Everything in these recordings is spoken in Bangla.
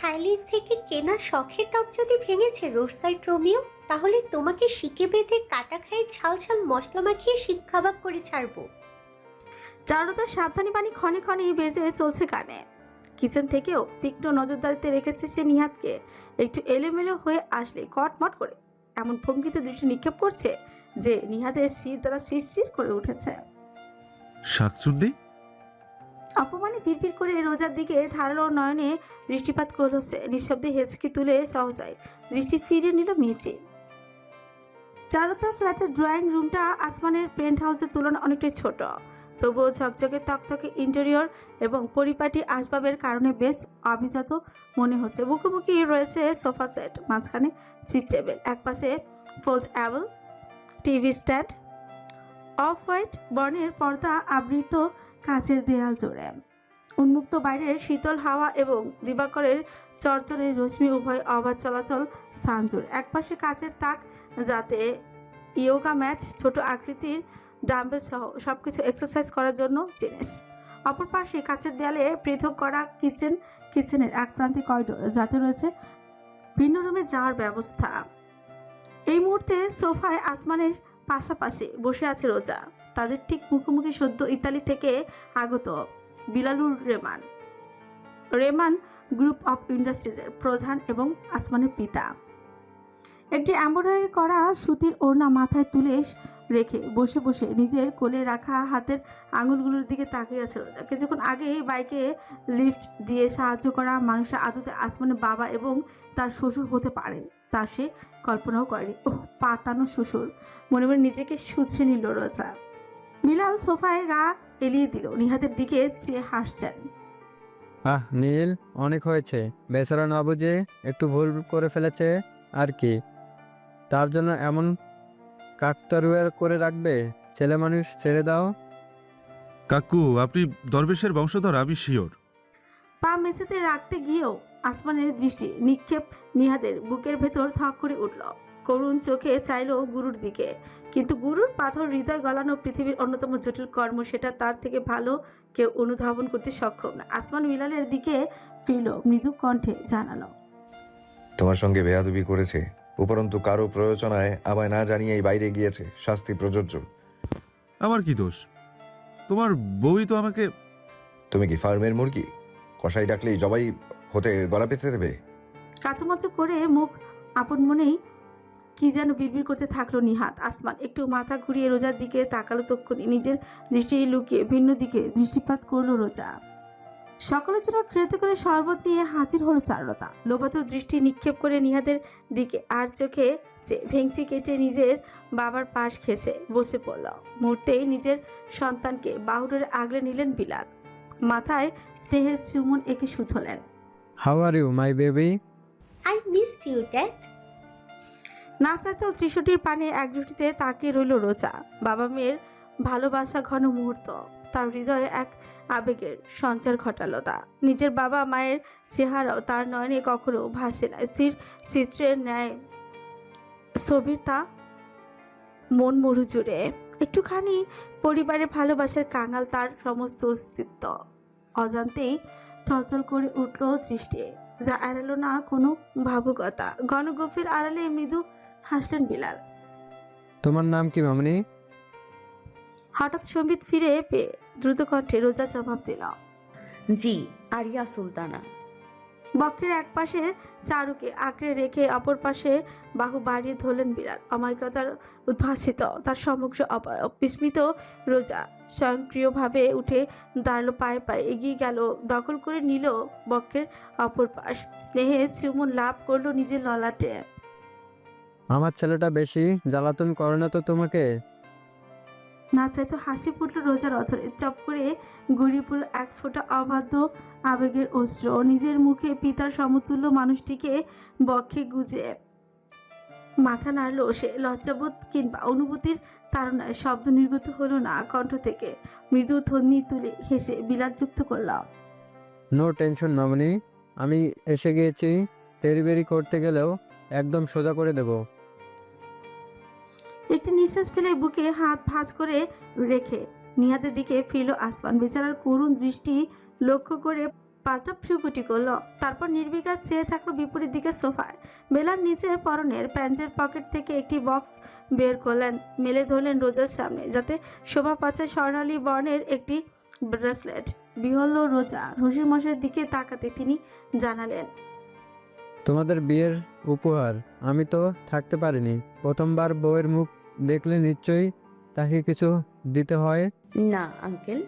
শাইলির থেকে কেনা শখের টপ যদি ভেঙেছে রোড সাইড রোমিও, তাহলে তোমাকে শিকে বেঁধে কাটা খায়ে ঝাল ঝাল মশলা মাখিয়ে শিক কাবাব করে ছাড়বো। চারুলতার সাবধানী বাণী ক্ষণে ক্ষণে বেজে চলছে কানে। কিচেন থেকেও তীক্ষ্ণ নজরদারিতে রেখেছে সে নিহাতকে। একটু এলোমেলো হয়ে আসলে কটমট করে এমন ভঙ্গিতে দৃষ্টি নিক্ষেপ করছে যে নিহাতের শির দ্বারা শিরশির করে উঠেছে। শাকচুন্নি। অপমানে বিড়বিড় করে রোজার দিকে ধারালো নয়নে দৃষ্টিপাত করলো সে। নিঃশব্দে হেঁচকি তুলে সহসায় দৃষ্টি ফিরিয়ে নিল মেচে। চারুলতার ফ্ল্যাটের ড্রয়িং রুমটা আসমানের পেন্ট হাউসের তুলনায় অনেকটাই ছোট, তবুও ঝকঝকে তকতকে ইন্টেরিয়র এবং পরিপাটি আসবাবের কারণে বেশ অভিজাত মনে হচ্ছে। মুখোমুখি রয়েছে সোফা সেট, মাঝখানে চিট টেবিল, একপাশে ফোল্ডএবল টিভি স্ট্যান্ড, অফ হোয়াইট বর্ণের পর্দা আবৃত কাচের দেয়াল জোড়ে উন্মুক্ত বাইরের শীতল হাওয়া এবং দিবাকরের চরচরে রশ্মি উভয় অবাধ চলাচল স্থান জুড়ে। একপাশে কাচের তাক, যাতে ইয়োগা ম্যাচ, ছোট আকৃতির ডাম্বেল সহ সবকিছু এক্সারসাইজ করার জন্য জিনিস। অপর পাশে কাচের দেয়ালে পৃথক করা কিচেনের এক প্রান্তে করিডোর, যাতে রয়েছে ভিন্ন রুমে যাওয়ার ব্যবস্থা। এই মুহূর্তে সোফায় আসমানের পাশাপাশি বসে আছে রোজা। তাদের ঠিক মুখোমুখি সদ্য ইতালি থেকে আগত বিলালুর রেমান গ্রুপ অফ ইন্ডাস্ট্রিজের প্রধান এবং আসমানের পিতা। একটি এমব্রয়ডারি করা সুতির ওড়না মাথায় তুলে রেখে বসে বসে নিজের কোলে রাখা হাতের আঙুলগুলোর দিকে তাকিয়ে আছে রোজা। কিছুক্ষণ আগেই বাইকে লিফট দিয়ে সাহায্য করা মানুষরা আদতে আসমানের বাবা এবং তার শ্বশুর হতে পারেন তা সে কল্পনাও করেনি। ওহ, পাতানো শ্বশুর! মনে মনে নিজেকে শুছড়ে নিল রোজা। বিলাল সোফায় গা এলিয়ে দিল, নিহাতের দিকে চেয়ে হাসছেন। নীল, অনেক হয়েছে। বেচারা না বুঝে একটু ভুল করে ফেলেছে আর কি, তার জন্য এমন কাকতারুয়ার করে রাখবে? ছেলে মানুষ, ছেড়ে দাও। কাকু, আপনি দরবেশের বংশধর, আমি শিওর। পা মেঝেতে রাখতে গিয়েও আসমানের দৃষ্টি নিক্ষেপ নিহাদের বুকের ভেতর থক করে উঠল। করুণ চোখে চাইল গুরুর দিকে, কিন্তু গুরুর পাথর হৃদয় গলানো পৃথিবীর অন্যতম জটিল কর্ম, সেটা তার থেকে ভালো কেউ অনুধাবন করতে সক্ষম না। আসমান বিলালের দিকে ফিরল, মৃদু কণ্ঠে জানালো, তোমার সঙ্গে বেয়াদবি করেছে, উপরন্তু কারো প্রয়োজনায় আমায় না জানিয়েই বাইরে গিয়েছে, শাস্তি প্রযোজ্য। আমার কি দোষ? তোমার বউই তো আমাকে। তুমি কি ফার্মের মুরগি? কষাই ডাকলেই জবাই হতে গলা পেতে দেবে? কাচুমাচু করে মুখ আপন মনেই কি যেন বিড়বিড় করতে থাকলো নিহাত। আসমান একটু মাথা ঘুরিয়ে রোজার দিকে তাকালো, তক্ষুনি নিজের দৃষ্টি লুকিয়ে ভিন্ন দিকে দৃষ্টিপাত করলো রোজা। সকলের জন্য ট্রেতে করে শরবত নিয়ে হাজির হলো চারুলতা। লোভাতুর দৃষ্টি নিক্ষেপ করে নিহাদের দিকে আর চোখে ভেংচি কেটে নিজের বাবার পাশ ঘেঁষে বসে পড়ল। মুহূর্তেই নিজের সন্তানকে বাহুডোরে আগলে নিলেন বিলাল, মাথায় স্নেহের চুমন এঁকে শুধলেন। How are you my baby? I missed you dad. না চাইতেও ত্রিশটির পানে একজুটিতে তাকিয়ে রইল রোজা। বাবা মেয়ের ভালোবাসা ঘন মুহূর্ত তার হৃদয়ে এক আবেগের সঞ্চার ঘটালো। তা নিজের বাবা মায়ের চেহারাও তার নয়নে কখনো ভাসে না। স্থির চিত্রের ন্যায় স্থবিরতা মন মরু জুড়ে। একটুখানি পরিবারের ভালোবাসার কাঙাল তার সমস্ত অস্তিত্ব। অজান্তেই চলচল করে উঠল দৃষ্টি, যা এড়ালো না কোনো ভাবুকতা। ঘন গভীর আড়ালে মৃদু হাসলেন বিলাল। তোমার নাম কি মামনি? হঠাৎ সম্বিত ফিরে পেয়ে দ্রুত কণ্ঠে রোজা জবাব দিল, জি, আরিয়া সুলতানা। বক্ষের এক পাশে চারুকে আঁকড়ে রেখে অপর পাশে বাহু বাড়িয়ে ধরলেন বিলাল। অমায়িকতার উদ্ভাসিত তার সমগ্র অবয়ব। বিস্মিত রোজা স্বয়ংক্রিয়ভাবে উঠে দাঁড়ালো, পায়ে পায়ে এগিয়ে গেল, দখল করে নিল বক্ষের অপর পাশ। স্নেহে চুমন লাভ করলো নিজের ললাটে। আমার ছেলেটা বেশি জ্বালাতন করে না তো তোমাকে? না চাইতো হাসি ফুটল রোজার অধরে। চপ করে গড়িয়ে পড়ল এক ফোঁটা অবাধ্য আবেগের অস্ত্র। নিজের মুখে পিতার সমতুল্য মানুষটিকে বক্ষে গুজে মাথা নাড়ল সে। লজ্জাবোধ কিংবা অনুভূতির তাড়নায় শব্দ নির্গত হলো না কণ্ঠ থেকে। মৃদু ধ্বনি তুলে হেসে বিলাস যুক্ত করলাম, নো টেনশন মামনি, আমি এসে গিয়েছি। তেরিবেরি করতে গেলেও একদম সোজা করে দেব। একটি নিঃশ্বাস ফেলে বুকে হাত ভাঁজ করে রেখে নিহাতের দিকে ফিরল আসমান। বেচারার করুণ দৃষ্টি লক্ষ্য করে পাল্টা ভ্রুকুটি করলো, তারপর নির্বিকার চেয়ে থাকলো বিপরীত দিকে সোফায়। বেলার নিচের পরনের প্যান্টের পকেট থেকে একটি বক্স বের করলেন, মেলে ধরলেন রোজার সামনে, যাতে শোভা পাচ্ছে স্বর্ণালী বর্ণের একটি ব্রেসলেট। বিহল রোজা রশির মশাইয়ের দিকে তাকাতে তিনি জানালেন, তোমাদের বিয়ের উপহার। আমি তো থাকতে পারিনি। প্রথমবার বউয়ের মুখ দেখলে নিশ্চয়ই তাকে কিছু দিতে হয়। না আঙ্কেল,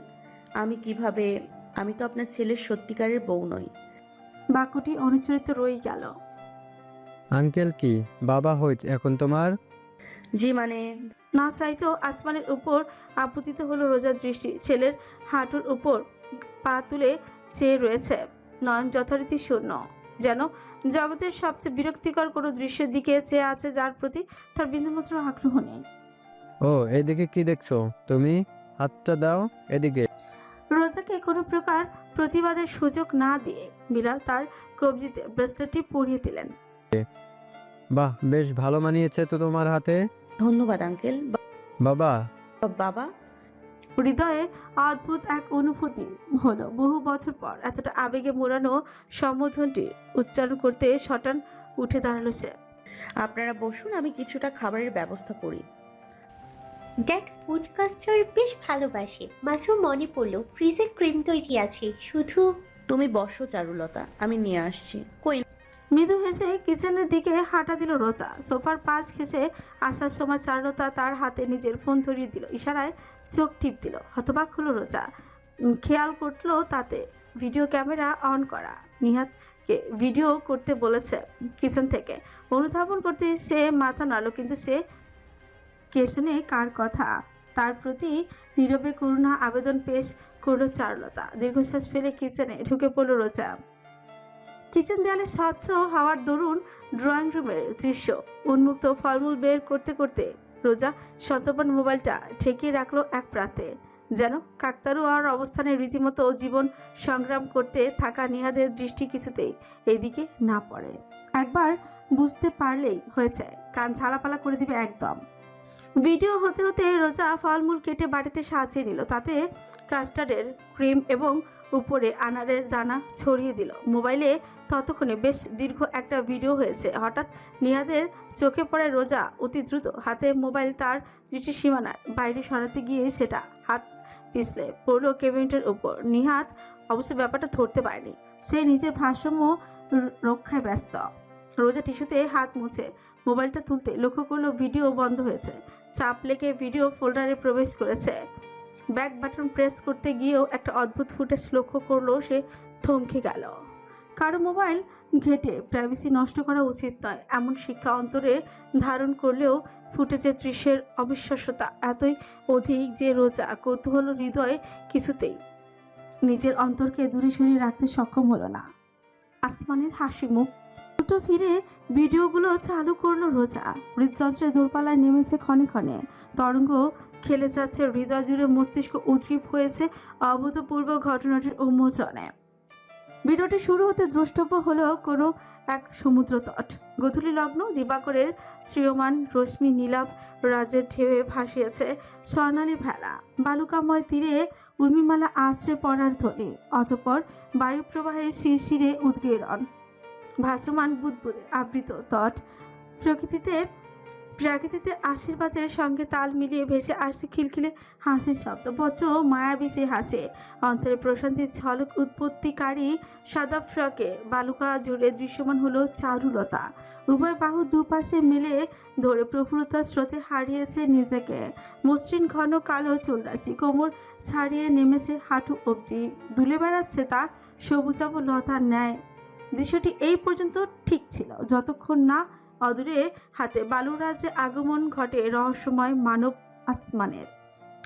আমি তো আপনার ছেলের সত্যিকারের বউ নই। বাক্যটি অনুচ্চারিত রয়ে গেল। আঙ্কেল কি বাবা হইত এখন তোমার? জি মানে, না চাইতেও আসমানের উপর আপতিত হলো রোজার দৃষ্টি। ছেলের হাঁটুর উপর পা তুলে চেয়ে রয়েছে, নয়ন যথারীতি শূন্য, যেন জগতের সবচেয়ে বিরক্তিকর কোনো দৃশ্যের দিকে চেয়ে আছে, যার প্রতি তার বিন্দুমাত্র আগ্রহ নেই। ও এদিকে কি দেখছো তুমি? হাতটা দাও এদিকে। রোজাকে কোনো প্রকার প্রতিবাদের সুযোগ না দিয়ে বিলাল তার কবজিতে ব্রেসলেটটি পরিয়ে দিলেন। বাহ, বেশ ভালো মানিয়েছে তো তোমার হাতে। ধন্যবাদ আঙ্কেল। বাবা। বাবা, হৃদয়ে অদ্ভুত এক অনুভূতি হলো। বহু বছর পর এতটা আবেগে মোড়ানো সম্বোধনটি উচ্চারণ করতে শটান উঠে দাঁড়ালো সে। আপনারা বসুন, আমি কিছুটা খাবারের ব্যবস্থা করি। ড্যাড ফুড কাস্টার্ড বেশ ভালোবাসে। মাত্র মনে পড়লো ফ্রিজে ক্রিম তৈরি আছে, শুধু তুমি বসো চারুলতা, আমি নিয়ে আসছি। কই, মৃদু হেসে কিচেনের দিকে হাঁটা দিল রোজা। সোফার পাশ ঘেঁষে আসার সময় চারুলতা তার হাতে নিজের ফোন ধরিয়ে দিল, ইশারায় চোখ টিপ দিল। হতবাক হলো রোজা, খেয়াল করলো তাতে ভিডিও ক্যামেরা অন করা। নিহাতকে ভিডিও করতে বলেছে কিচেন থেকে। অনুধাবন করতে সে মাথা নাড়ল, কিন্তু সে কে শুনে কার কথা। তার প্রতি নীরবে করুণা আবেদন পেশ করলো চারুলতা। দীর্ঘশ্বাস ফেলে কিচেনে ঢুকে পড়ল রোজা। কিচেন দেয়ালে স্বচ্ছ হাওয়ার দরুন ড্রয়িং রুমের দৃশ্য। উন্মুক্ত ফলমূল বের করতে করতে রোজা সন্তর্পণ মোবাইলটা ঠেকিয়ে রাখলো এক প্রান্তে, যেন কাকতারুয়ার অবস্থানে রীতিমতো জীবন সংগ্রাম করতে থাকা নিহাদের দৃষ্টি কিছুতেই এইদিকে না পড়ে। একবার বুঝতে পারলেই হয়েছে, কান ঝালাপালা করে দিবে একদম। ভিডিও হতে হতে রোজা ফলমূল কেটে বাড়িতে সাজিয়ে নিল, তাতে কাস্টার্ডের ক্রিম এবং উপরে আনারের দানা ছড়িয়ে দিল। মোবাইলে ততক্ষণে বেশ দীর্ঘ একটা ভিডিও হয়েছে। হঠাৎ নিহাদের চোখে পড়ে রোজা অতি দ্রুত হাতে মোবাইল তার দৃষ্টি সীমানার বাইরে সরাতে গিয়ে সেটা হাত পিছলে পড়ল ক্যাবিনেটের উপর। নিহাত অবশ্য ব্যাপারটা ধরতে পারেনি, সে নিজের ভারসাম্য রক্ষায় ব্যস্ত। রোজা টিস্যুতে হাত মুছে মোবাইলটা তুলতে লক্ষ্য করলো ভিডিও বন্ধ হয়েছে। চাপ লেগে ভিডিও ফোল্ডারে প্রবেশ করেছে। ব্যাক বাটন প্রেস করতে গিয়েও একটা অদ্ভুত ফুটেজ লক্ষ্য করলো সে। থমকে গেল। কারো মোবাইল ঘেটে প্রাইভেসি নষ্ট করা উচিত নয়, এমন শিক্ষা অন্তরে ধারণ করলেও ফুটেজের দৃশ্যের অবিশ্বাস্যতা এতই অধিক যে রোজা কৌতূহল হৃদয়ে কিছুতেই নিজের অন্তরকে দূরে সরিয়ে রাখতে সক্ষম হলো না। আসমানের হাসি মুখ উল্টো ফিরে ভিডিওগুলো চালু করলো রোজা। হৃদযন্ত্রের দূরপাল্লায় নেমেছে ক্ষণে ক্ষণে তরঙ্গ খেলে যাচ্ছে হৃদয় জুড়ে, মস্তিষ্ক উদ্গ্রীব হয়েছে অভূতপূর্ব ঘটনাটির উন্মোচনে। ভিডিওটি শুরু হতে দ্রষ্টব্য হলো কোনো এক সমুদ্র তট। গোধূলি লগ্ন, দিবাকরের শ্রিয়মান রশ্মি নীলাভ রাজের ঢেউয়ে ভাসিয়েছে স্বর্ণালী ভেলা। বালুকাময় তীরে উর্মিমালা আশ্রে পড়ার ধ্বনি, অতঃপর বায়ুপ্রবাহে শিরশিরে উদ্গীরণ। ভাসমান বুদবুদে আবৃত তট প্রাকৃতিতে আশীর্বাদের সঙ্গে তাল মিলিয়ে ভেসে আসছে খিলখিলে হাসির শব্দ। বজ্র মায়াবী সে হাসে, অন্তরে প্রশান্তির ঝলক উৎপত্তিকারী সাদা ফ্রকে বালুকা জুড়ে দৃশ্যমান হলো চারুলতা। উভয় বাহু দুপাশে মেলে ধরে প্রফুল্লতার স্রোতে হারিয়েছে নিজেকে। মসৃণ ঘন কালো চুলরাশি কোমর ছাড়িয়ে নেমেছে হাঁটু অবধি, দুলে বেড়াচ্ছে তা সবুজাব লতার ন্যায়। দৃশ্যটি এই পর্যন্ত ঠিক ছিল, যতক্ষণ না অদূরে হাতে বালুরাজে আগমন ঘটে রহস্যময় মানব আসমানের।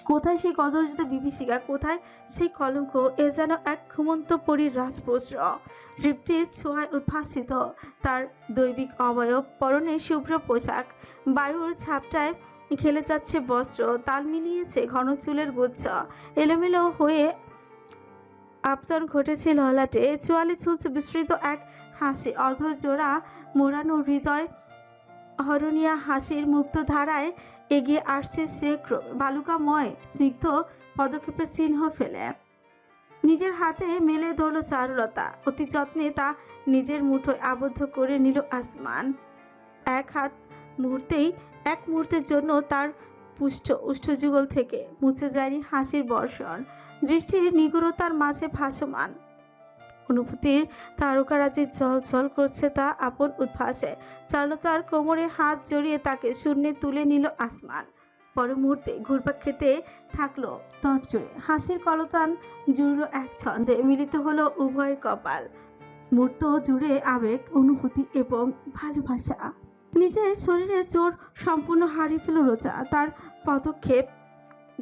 কোথায় সেই গদর্জিত বিভীষিকা, কোথায় সেই কলঙ্ক? এ যেন এক ঘুমন্ত পরীর রাজপুত্র, তৃপ্তির ছোঁয়ায় উদ্ভাসিত তার দৈবিক অবয়ব। পরনে শুভ্র পোশাক, বায়ুর ঝাপটায় খেলে যাচ্ছে বস্ত্র, তাল মিলিয়েছে ঘন চুলের গুচ্ছ, এলোমেলো হয়ে আপতন ঘটেছে ললাটে, চোয়ালে ঝুলছে বিস্তৃত এক হাসি। অধর জোড়া মোড়ানো হৃদয় হরণিয়া হাসির মুক্ত ধারায় এগিয়ে আসছে সে ক্রমে, বালুকাময় স্নিগ্ধ পদক্ষেপের চিহ্ন ফেলে। নিজের হাতে মেলে ধরল চারুলতা। অতি যত্নে তা নিজের মুঠোয় আবদ্ধ করে নিল আসমান। এক মুহূর্তের জন্য তার উষ্ঠযুগল থেকে মুছে যায়নি হাসির বর্ষণ। দৃষ্টির নিগূঢ়তার মাঝে ভাসমান অনুভূতির তারকারাজি ঝলঝল করছে তা আপন উদ্ভাসে। চারুলতার কোমরে হাত জড়িয়ে তাকে শূন্যে তুলে নিল আসমান। পর মুহূর্তে ঘুরপাক খেতে থাকলো তরজুড়ে। হাসির কলতান জুড়ল এক ছন্দে, মিলিত হলো উভয়ের কপাল। মুহূর্ত জুড়ে আবেগ, অনুভূতি এবং ভালোবাসা। নিজের শরীরে জোর সম্পূর্ণ হারিয়ে ফেল রোজা। তার পদক্ষেপ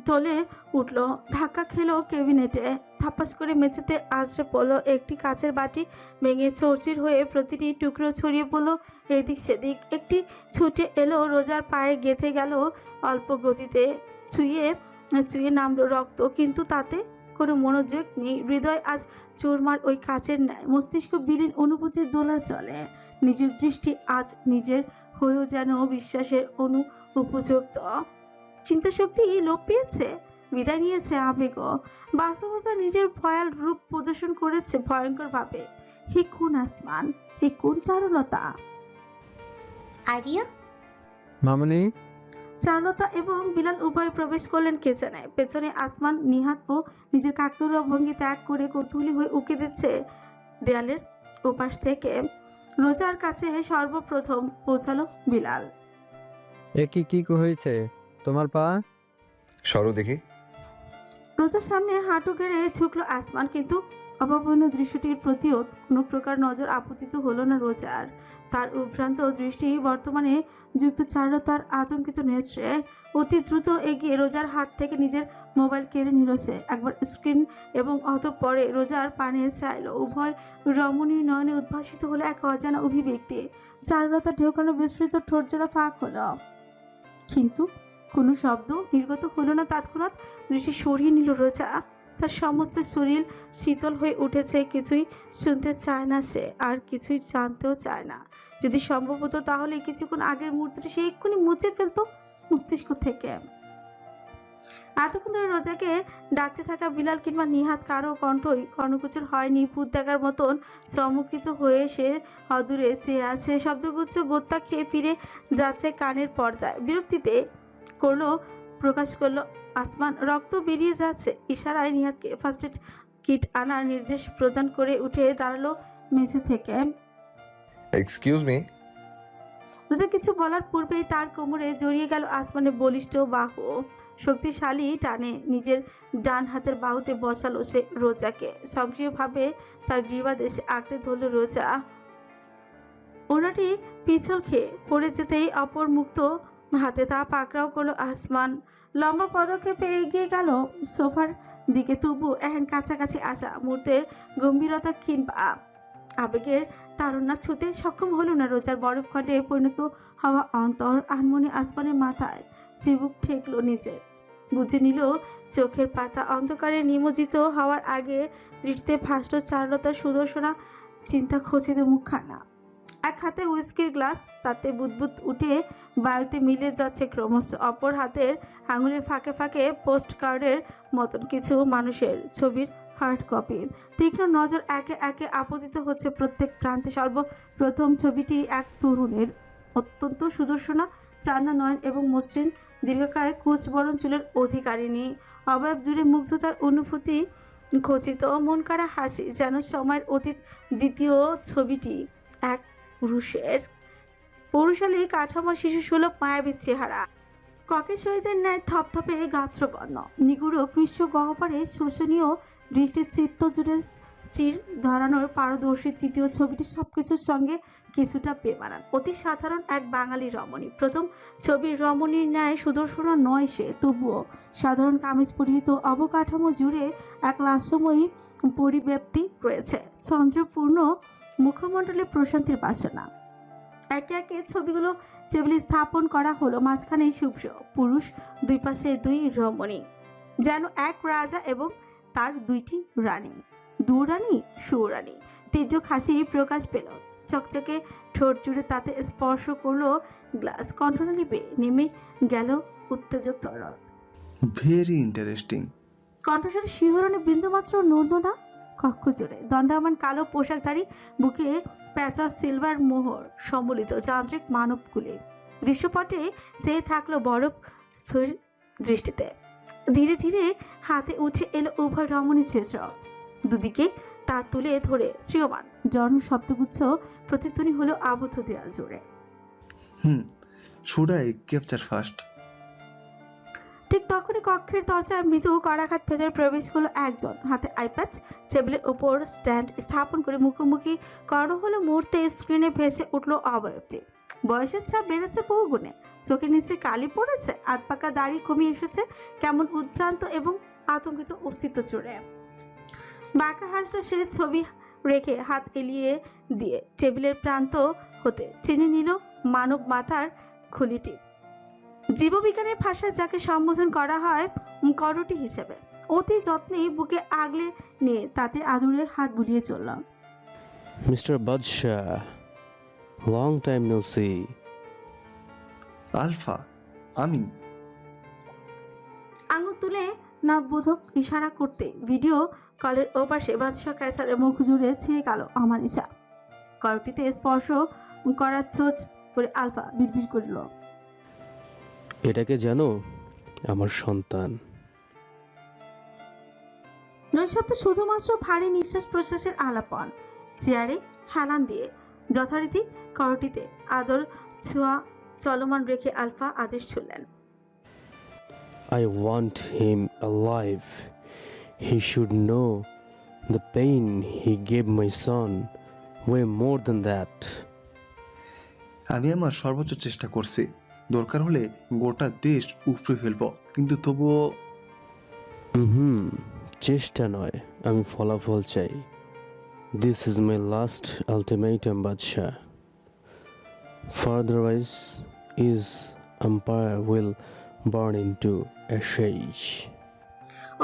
টলে উঠল, ধাক্কা খেলো কেবিনেটে, থাপ্পাস করে মেঝেতে আছড়ে পড়লো একটি কাচের বাটি, ভেঙে চৌচির হয়ে প্রতিটি টুকরো ছড়িয়ে পড়লো এদিক সেদিক। একটি ছুটে এলো রোজার পায়ে, গেঁথে গেল অল্প গতিতে, চুইয়ে নামলো রক্ত, কিন্তু তাতে কোনো মনোযোগ নেই। হৃদয় আজ চোরমার ওই কাচের ন্যায়, মস্তিষ্ক বিলীন অনুভূতির দোলা চলে। নিজের দৃষ্টি আজ নিজের হয়েও যেন বিশ্বাসের উপযুক্ত। চিন্তাশক্তি লোপ পেয়েছে, বিদায় নিয়েছে আবেগও। বাস্তবতা নিজের ভয়াল রূপ প্রদর্শন করেছে ভয়ঙ্করভাবে। হে কোন আসমান, হে কোন চারুলতা! আরিয়া, মামনি, চারুলতা এবং বিলাল উভয় প্রবেশ করলেন কিচেনে। পেছনে আসমান, নিহাত ও নিজের কাকতাড়ুয়া ভঙ্গি ত্যাগ করে কৌতূহলী হয়ে উকি দিচ্ছে দেয়ালের ওপাশ থেকে। রোজার কাছে সর্বপ্রথম পৌঁছালো বিলাল। এ কি হয়েছে তোমার পা? সরো দেখি। রোজার সামনে হাঁটু গেড়ে ঝুঁকলো আসমান, কিন্তু অভাবনীয় দৃশ্যটির প্রতিও কোনো প্রকার নজর আপতিত হলো না রোজার। তার উভ্রান্ত দৃষ্টি বর্তমানে যুক্ত চারুলতার আতঙ্কিত নেত্রে। অতি দ্রুত এগিয়ে রোজার হাত থেকে নিজের মোবাইল কেড়ে নিল সে। একবার স্ক্রিন এবং অতঃপরে রোজার পানে চাইল। উভয় রমণীর নয়নে উদ্ভাসিত হলো এক অজানা অভিব্যক্তি। চারুলতার ঢেউকানো বিস্মৃত ঠোঁটজোড়া ফাঁক হলো, কিন্তু কোনো শব্দ নির্গত হলো না। তৎক্ষণাৎ দৃষ্টি সরিয়ে নিল রোজা। তার সমস্ত শরীর শীতল হয়ে উঠেছে। কিছুই শুনতে চায় না সে, আর কিছুই জানতেও চায় না। যদি সম্ভব হতো তাহলে কিছুক্ষণ আগের মুহূর্তটি সে এক্ষুনি মুছে ফেলতো মস্তিষ্ক থেকে। এতক্ষণ ধরে রোজাকে ডাকতে থাকা বিলাল কিংবা নিহাত কারো কণ্ঠই কর্ণগোচর হয়নি। ভূত দেখার মতন সম্মুখিত হয়ে সে অদূরে চেয়ে আছে। শব্দগুচ্ছ গোত্তা খেয়ে ফিরে যাচ্ছে কানের পর্দায়। বিরক্তিতে প্রকাশ করলো আসমান। রক্ত বেরিয়ে যাচ্ছে। ইশারায় নিহাতকে ফার্স্ট এড কিট আনার নির্দেশ প্রদান করে উঠে দাঁড়ালো মেঝে থেকে। Excuse me. রোজা কিছু বলার পূর্বেই তার কোমরে জড়িয়ে গেল আসমানের বলিষ্ঠ বাহু। শক্তিশালী টানে নিজের ডান হাতের বাহুতে বসালো সে রোজাকে। সক্রিয়ভাবে তার গ্রীবাদেশে আঁকড়ে ধরল রোজা। ওনাটি পিছল খেয়ে পড়ে যেতেই অপর মুক্ত হাতে তা পাকড়াও করলো আসমান। লম্বা পদক্ষেপে এগিয়ে গেল সোফার দিকে। তবু এখন কাছাকাছি আসা মুহূর্তের গম্ভীরতা কিংবা আবেগের তারুণ্য ছুতে সক্ষম হলো না রোজার। বরফখণ্ডে পরিণত হওয়া অন্তর আনমনে আসমানের মাথায় চিবুক ঠেকলো নিজের। বুঝে নিল চোখের পাতা অন্ধকারে নিমজ্জিত হওয়ার আগে দৃষ্টিতে ভাসল চারুলতার সুদর্শনা চিন্তা খচিত মুখখানা। এক হাতে হুইস্কির গ্লাস, তাতে বুদবুদ উঠে বায়ুতে মিলে যাচ্ছে ক্রমশ। অপর হাতের আঙুলের ফাঁকে ফাঁকে পোস্ট কার্ডের মতন কিছু মানুষের ছবির হার্ড কপি। তীক্ষ্ণ নজর একে একে আপতিত হচ্ছে প্রত্যেক প্রান্তে। সর্বপ্রথম ছবিটি এক তরুণের, অত্যন্ত সুদর্শনা, চাঁদা নয়ন এবং মসৃণ দীর্ঘকায় কুচবরণ চুলের অধিকারিণী। অবয়ব জুড়ে মুগ্ধতার অনুভূতি খচিত, মন কাড়া হাসি, যেন সময়ের অতীত। দ্বিতীয় ছবিটি এক পুরুষের, পৌরুষালী কাঠামো, শিশু সুলভ মায়াবী চেহারা, ককের শহীদের ন্যায় থপথপে গাত্রবর্ণ, নিগুড় কৃষ্ণ গহ্বরে শোষণীয় দৃষ্টির চিত্ত জুড়ে চির ধরানোর পারদর্শী। তৃতীয় ছবিটি সবকিছুর সঙ্গে কিছুটা বেমানান, অতি সাধারণ এক বাঙালি রমণী। প্রথম ছবির রমণীর ন্যায় সুদর্শনা নয় সে, তবুও সাধারণ কামিজ পরিহিত অবকাঠামো জুড়ে এক লাস্যময়ী পরিব্যাপ্তি রয়েছে। চন্দ্রপূর্ণ মুখমণ্ডলে প্রশান্তির বাসনা। একে একে ছবিগুলো টেবিলে স্থাপন করা হলো। মাঝখানে শুভ্র পুরুষ, দুই পাশে দুই রমণী, যেন এক রাজা এবং তার দুইটি রানী। দুরানী সুরানী। তীর্যক হাসি প্রকাশ পেল চকচকে ঠোঁট জুড়ে, তাতে স্পর্শ করলো গ্লাস। কণ্ঠনালী বেয়ে নেমে গেল উত্তেজক তরল। Very interesting. কণ্ঠস্বরে শিহরণে বিন্দুমাত্র নড়ল না। কক্ষ জুড়ে দণ্ডায়মান কালো পোশাকধারী, বুকে প্যাঁচা সিলভার মোহর সম্বলিত যান্ত্রিক মানবকুলে দৃশ্যপটে চেয়ে থাকলো বরফ স্থির দৃষ্টিতে। ধীরে ধীরে হাতে উঠে এলো উভয় রমণী চিত্র। দুদিকে তা তুলে ধরে শ্রিয়মান জন শব্দগুচ্ছ প্রতিধ্বনি হলো আবদ্ধ দেয়াল জুড়ে। Should I capture first? ঠিক তখনই কক্ষের দরজায় মৃদু করাঘাত ভেতরে প্রবেশ করলো একজন। হাতে আইপ্যাড, টেবিলের ওপর স্ট্যান্ড স্থাপন করে মুখোমুখি করানো হলো মুহূর্তে স্ক্রিনে ভেসে উঠলো অবয়বটি। বয়সের ছাপ বেড়েছে বহুগুণে, চোখের নিচে কালি পড়েছে, আধপাকা দাড়ি কমিয়ে এসেছে কেমন উদ্ভ্রান্ত এবং আতঙ্কিত অস্তিত্ব জুড়ে। বাঁকা হাসলো সে, ছবি রেখে হাত এলিয়ে দিয়ে টেবিলের প্রান্ত হতে চিনে নিল মানব মাথার খুলিটি। জীববিজ্ঞানের ভাষায় যাকে সম্বোধন করা হয় করটি হিসেবে, অতি যত্নে বুকে আগলে নিয়ে তাতে আদুরে হাত বুলিয়ে চলল। Mr. Badshah, long time no see. Alpha, আমি। আঙুল তুলে না বোধক ইশারা করতে ভিডিও কলের ওপাশে বাদশাহ কায়সারের মুখ জুড়ে ছেয়ে গেল আমানিশা। করটিতে স্পর্শ করার ছোট করে আলফা বিড়বিড় করল, এটাকে জানো? আমার সন্তান। নৈশব্দে শুধুমাত্র ভারী নিঃশ্বাস প্রশ্বাসের আলাপন। চেয়ারে হেলান দিয়ে যথারীতি করটিতে আদর ছোঁয়া চলমান রেখে আলফা আদেশ ছুড়লেন, I want him alive. He should know the pain he gave my son. Way more than that. আমি আমার সর্বোচ্চ চেষ্টা করছি, দরকার হলে গোটা দেশ উপড়ে ফেলবো, কিন্তু তবুও চেষ্টা নয়, আমি ফলাফল চাই। This is my last ultimatum, Badshah. Furtherwise, his empire will burn into ashes.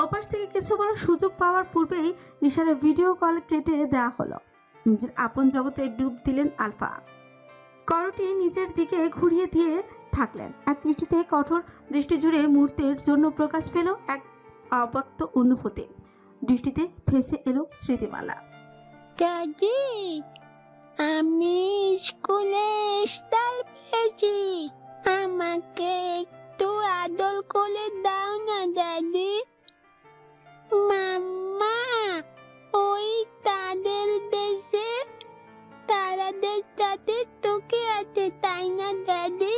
ওপাশ থেকে কিছু বলার সুযোগ পাওয়ার পূর্বেই ইশারা ভিডিও কল কেটে দেওয়া হলো। নিজের আপন জগতে ডুব দিলেন আলফা। করটি নিজের দিকে ঘুরিয়ে দিয়ে থাকলেন। এক দৃষ্টিতে কঠোর দৃষ্টি জুড়ে মুহূর্তের জন্য প্রকাশ পেল এক অব্যক্ত অনুভূতি। দৃষ্টিতে ভেসে এলো স্মৃতিমালা। দাদি, আমি স্কুলে স্টার পেয়েছি, আমাকে একটু আদর করে দাও না দাদি। মাম্মা, ওই তাদের দেশে তারাদের সাথে তোকে আছে, তাই না দাদি?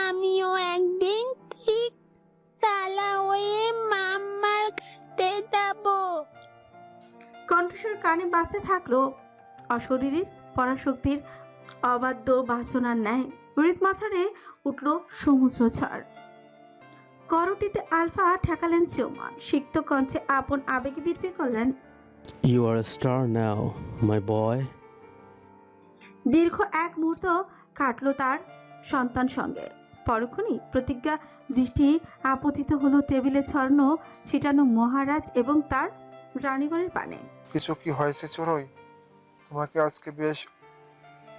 আমিও একদিন ঠিক তালা হয়ে মাম্মার কাছে যাবো। কণ্ঠস্বর কানে বাজতে থাকলো অশরীরীর পরাশক্তির অবাধ্য বাসনার ন্যায়। হৃদ মাঝারে উঠল সমুদ্র ঝড়। করটিতে আলফা ঠেকালেন চৌমান, সিক্ত কণ্ঠে আপন আবেগে বিড়বিড় করলেন, You are a star now, my boy. দীর্ঘ এক মুহূর্ত কাটলো তার সন্তান সঙ্গে। পরক্ষণই প্রতিজ্ঞা দৃষ্টি আপতিত হলো টেবিলে ছড়ানো ছিটানো মহারাজ এবং তার রানীগণের পানে। কিছু কি হয়েছে চোরই? তোমাকে আজকে বেশ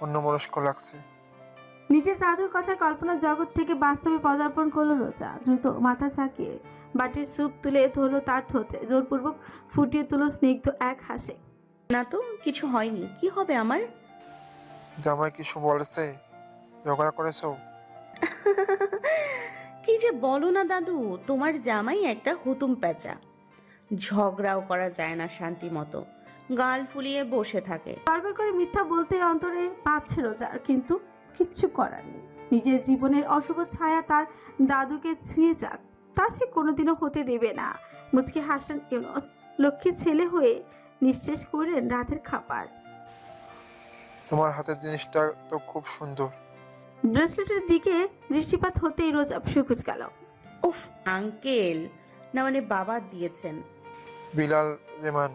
অন্যমনস্ক লাগছে। নিজের দাদুর কথা কল্পনা জগৎ থেকে বাস্তবে পদার্পণ করলো রোজা। দ্রুত মাথা ঝাঁকিয়ে বাটির স্যুপ তুলে ধরলো তার ঠোঁটে, জোরপূর্বক ফুটিয়ে তুলো স্নিগ্ধ এক হাসে। না তো, কিছু হয়নি। কি হবে আমার? জামাই কিছু বলেছে? ঝগড়া করেছো? কি যে বলো না দাদু, তোমার জামাই একটা হুতুম প্যাঁচা। ঝগড়াও করা যায় না শান্তি মতো, গাল ফুলিয়ে বসে থাকে। বারবার করে মিথ্যা বলতে অন্তরে পাচ্ছে রোজার, কিন্তু কিচ্ছু করার নেই। নিজের জীবনের অশুভ ছায়া তার দাদুকে ছুঁয়ে যাক, তা সে কোনোদিনও হতে দেবে না। মুচকি হাসলেন ইউনুস। লক্ষ্মী ছেলে হয়ে নিঃশেষ করলেন রাতের খাবার। তোমার হাতের জিনিসটা তো খুব সুন্দর। ব্রেসলেটের দিকে দৃষ্টিপাত হতেই রোজা সুকুচ গেল। উফ আঙ্কেল, না মানে বাবা দিয়েছেন। বিলাল রেমান